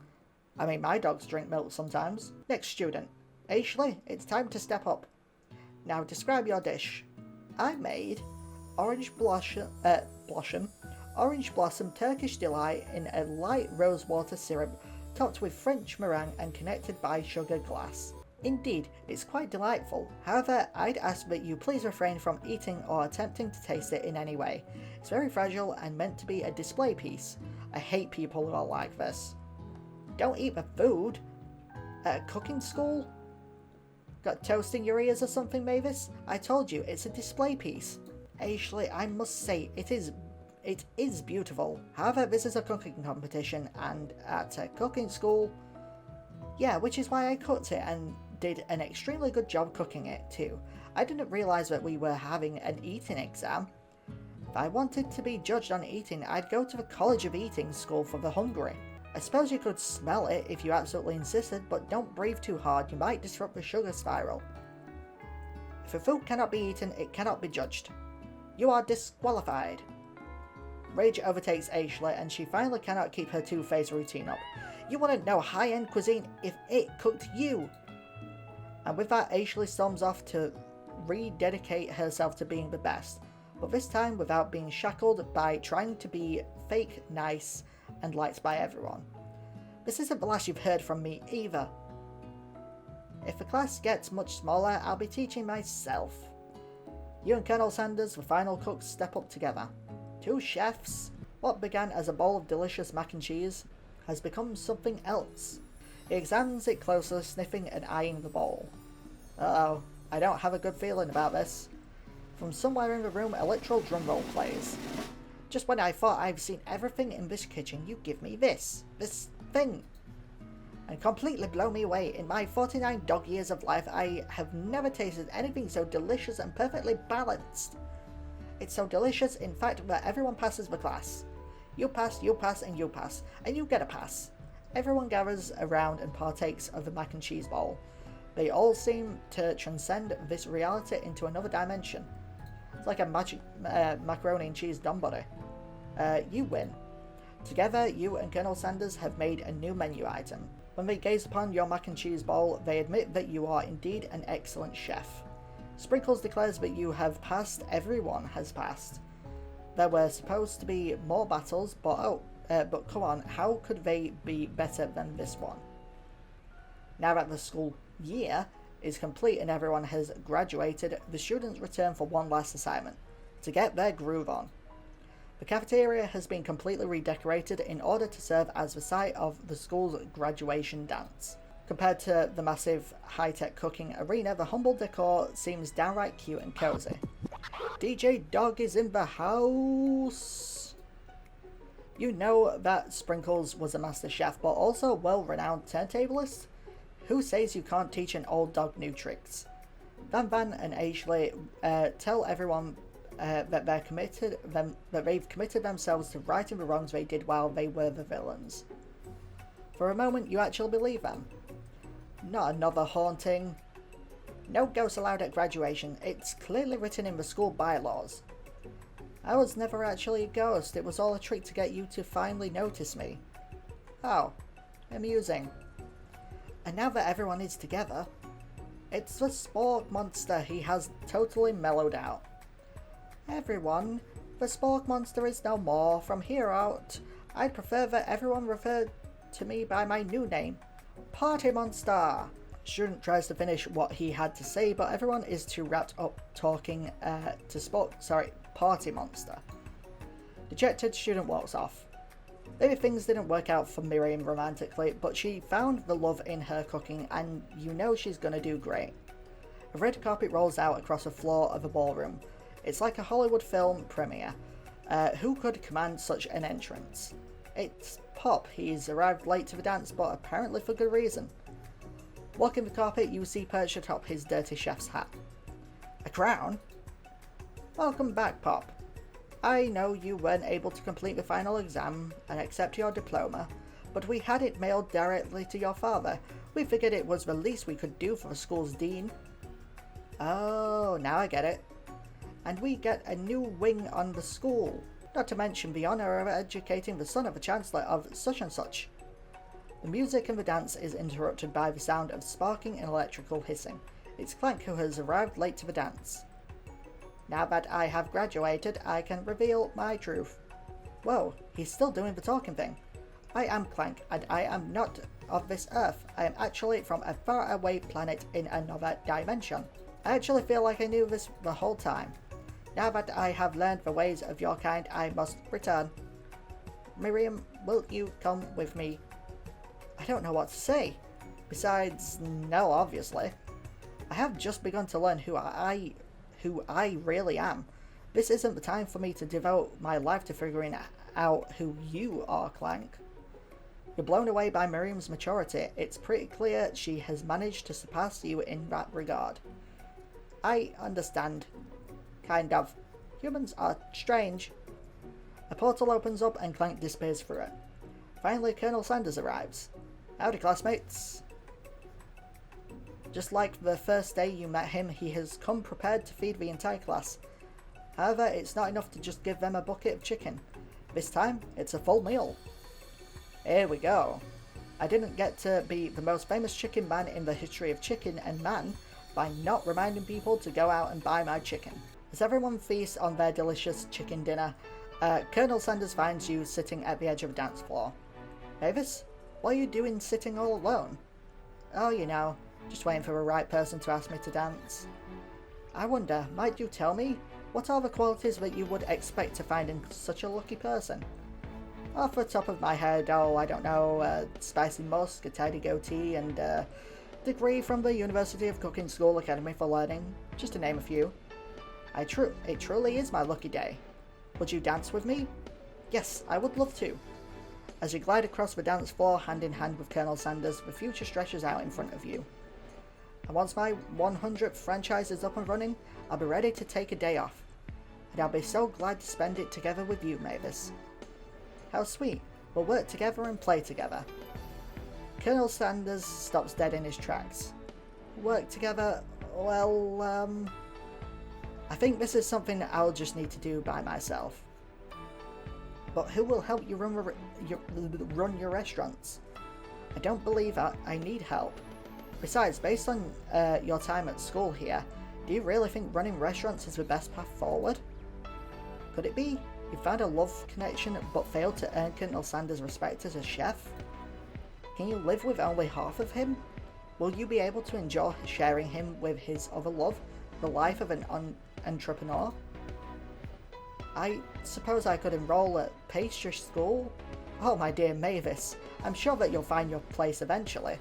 I mean, my dogs drink milk sometimes. Next student. Ashley, it's time to step up. Now describe your dish. I made orange blossom Turkish delight in a light rosewater syrup topped with French meringue and connected by sugar glass. Indeed, it's quite delightful. However, I'd ask that you please refrain from eating or attempting to taste it in any way. It's very fragile and meant to be a display piece. I hate people who are like this. Don't eat the food? At a cooking school? Got toast in your ears or something, Mavis? I told you, it's a display piece. Ashley, I must say, it is beautiful. However, this is a cooking competition, and at a cooking school... Yeah, which is why I cooked it and did an extremely good job cooking it too. I didn't realise that we were having an eating exam. If I wanted to be judged on eating, I'd go to the College of Eating School for the Hungry. I suppose you could smell it if you absolutely insisted, but don't breathe too hard, you might disrupt the sugar spiral. If a food cannot be eaten, it cannot be judged. You are disqualified. Rage overtakes Ashley and she finally cannot keep her two-phase routine up. You wouldn't know high-end cuisine if it cooked you. And with that, Ashley storms off to rededicate herself to being the best, but this time without being shackled by trying to be fake nice and liked by everyone. This isn't the last you've heard from me either. If the class gets much smaller, I'll be teaching myself. You and Colonel Sanders, the final cooks, step up together. Two chefs. What began as a bowl of delicious mac and cheese has become something else. He examines it closely, sniffing and eyeing the bowl. Uh-oh, I don't have a good feeling about this. From somewhere in the room, a literal drum roll plays. Just when I thought I've seen everything in this kitchen, you give me this thing. And completely blow me away. In my 49 dog years of life, I have never tasted anything so delicious and perfectly balanced. It's so delicious, in fact, that everyone passes the class. You pass, and you pass, and you get a pass. Everyone gathers around and partakes of the mac and cheese bowl. They all seem to transcend this reality into another dimension. It's like a magic macaroni and cheese donbody. You win. Together, you and Colonel Sanders have made a new menu item. When they gaze upon your mac and cheese bowl, they admit that you are indeed an excellent chef. Sprinkles declares that you have passed, everyone has passed. There were supposed to be more battles, but come on, how could they be better than this one? Now that the school year is complete and everyone has graduated, the students return for one last assignment, to get their groove on. The cafeteria has been completely redecorated in order to serve as the site of the school's graduation dance. Compared to the massive high-tech cooking arena, the humble decor seems downright cute and cozy. DJ Dog is in the house! You know that Sprinkles was a master chef, but also a well-renowned turntablist? Who says you can't teach an old dog new tricks? Van Van and Ashley tell everyone that they've committed themselves to righting the wrongs they did while they were the villains. For a moment, you actually believe them. Not another haunting. No ghosts allowed at graduation. It's clearly written in the school bylaws. I was never actually a ghost. It was all a trick to get you to finally notice me. Oh, amusing. And now that everyone is together, it's the spork monster. He has totally mellowed out. Everyone, the spork monster is no more. From here out, I'd prefer that everyone refer to me by my new name, Party Monster. Student tries to finish what he had to say, but everyone is too wrapped up talking Party Monster. Dejected, student walks off. Maybe things didn't work out for Miriam romantically, but she found the love in her cooking, and you know she's gonna do great. A red carpet rolls out across the floor of a ballroom. It's like a Hollywood film premiere. Who could command such an entrance? It's Pop. He's arrived late to the dance, but apparently for good reason. Walking the carpet, you see perched atop his dirty chef's hat. A crown? Welcome back, Pop. I know you weren't able to complete the final exam and accept your diploma, but we had it mailed directly to your father. We figured it was the least we could do for the school's dean. Oh, now I get it. And we get a new wing on the school, not to mention the honour of educating the son of the Chancellor of such and such. The music in the dance is interrupted by the sound of sparking and electrical hissing. It's Clank who has arrived late to the dance. Now that I have graduated, I can reveal my truth. Whoa, he's still doing the talking thing. I am Clank, and I am not of this earth. I am actually from a faraway planet in another dimension. I actually feel like I knew this the whole time. Now that I have learned the ways of your kind, I must return. Miriam, will you come with me? I don't know what to say. Besides, no, obviously. I have just begun to learn who I really am. This isn't the time for me to devote my life to figuring out who you are, Clank. You're blown away by Miriam's maturity. It's pretty clear she has managed to surpass you in that regard. I understand. Kind of. Humans are strange. A portal opens up and Clank disappears through it. Finally, Colonel Sanders arrives. Howdy, classmates. Just like the first day you met him, he has come prepared to feed the entire class. However, it's not enough to just give them a bucket of chicken. This time, it's a full meal. Here we go. I didn't get to be the most famous chicken man in the history of chicken and man by not reminding people to go out and buy my chicken. As everyone feasts on their delicious chicken dinner, Colonel Sanders finds you sitting at the edge of the dance floor. Mavis, what are you doing sitting all alone? Oh, you know, just waiting for the right person to ask me to dance. I wonder, might you tell me, what are the qualities that you would expect to find in such a lucky person? Off the top of my head, oh, I don't know, spicy musk, a tidy goatee, and a degree from the University of Cooking School Academy for Learning, just to name a few. It truly is my lucky day. Would you dance with me? Yes, I would love to. As you glide across the dance floor hand in hand with Colonel Sanders, the future stretches out in front of you. And once my 100th franchise is up and running, I'll be ready to take a day off. And I'll be so glad to spend it together with you, Mavis. How sweet. We'll work together and play together. Colonel Sanders stops dead in his tracks. Work together? Well, I think this is something that I'll just need to do by myself. But who will help you run your restaurants? I don't believe I need help. Besides, based on your time at school here, do you really think running restaurants is the best path forward? Could it be you found a love connection but failed to earn Colonel Sanders' respect as a chef? Can you live with only half of him? Will you be able to enjoy sharing him with his other love, the life of an entrepreneur? I suppose I could enroll at pastry school? Oh, my dear Mavis, I'm sure that you'll find your place eventually.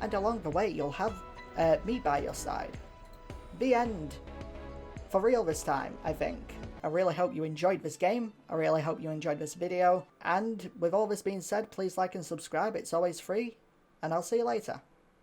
And along the way, you'll have me by your side. The end. For real this time, I think. I really hope you enjoyed this game. I really hope you enjoyed this video. And with all this being said, please like and subscribe. It's always free. And I'll see you later.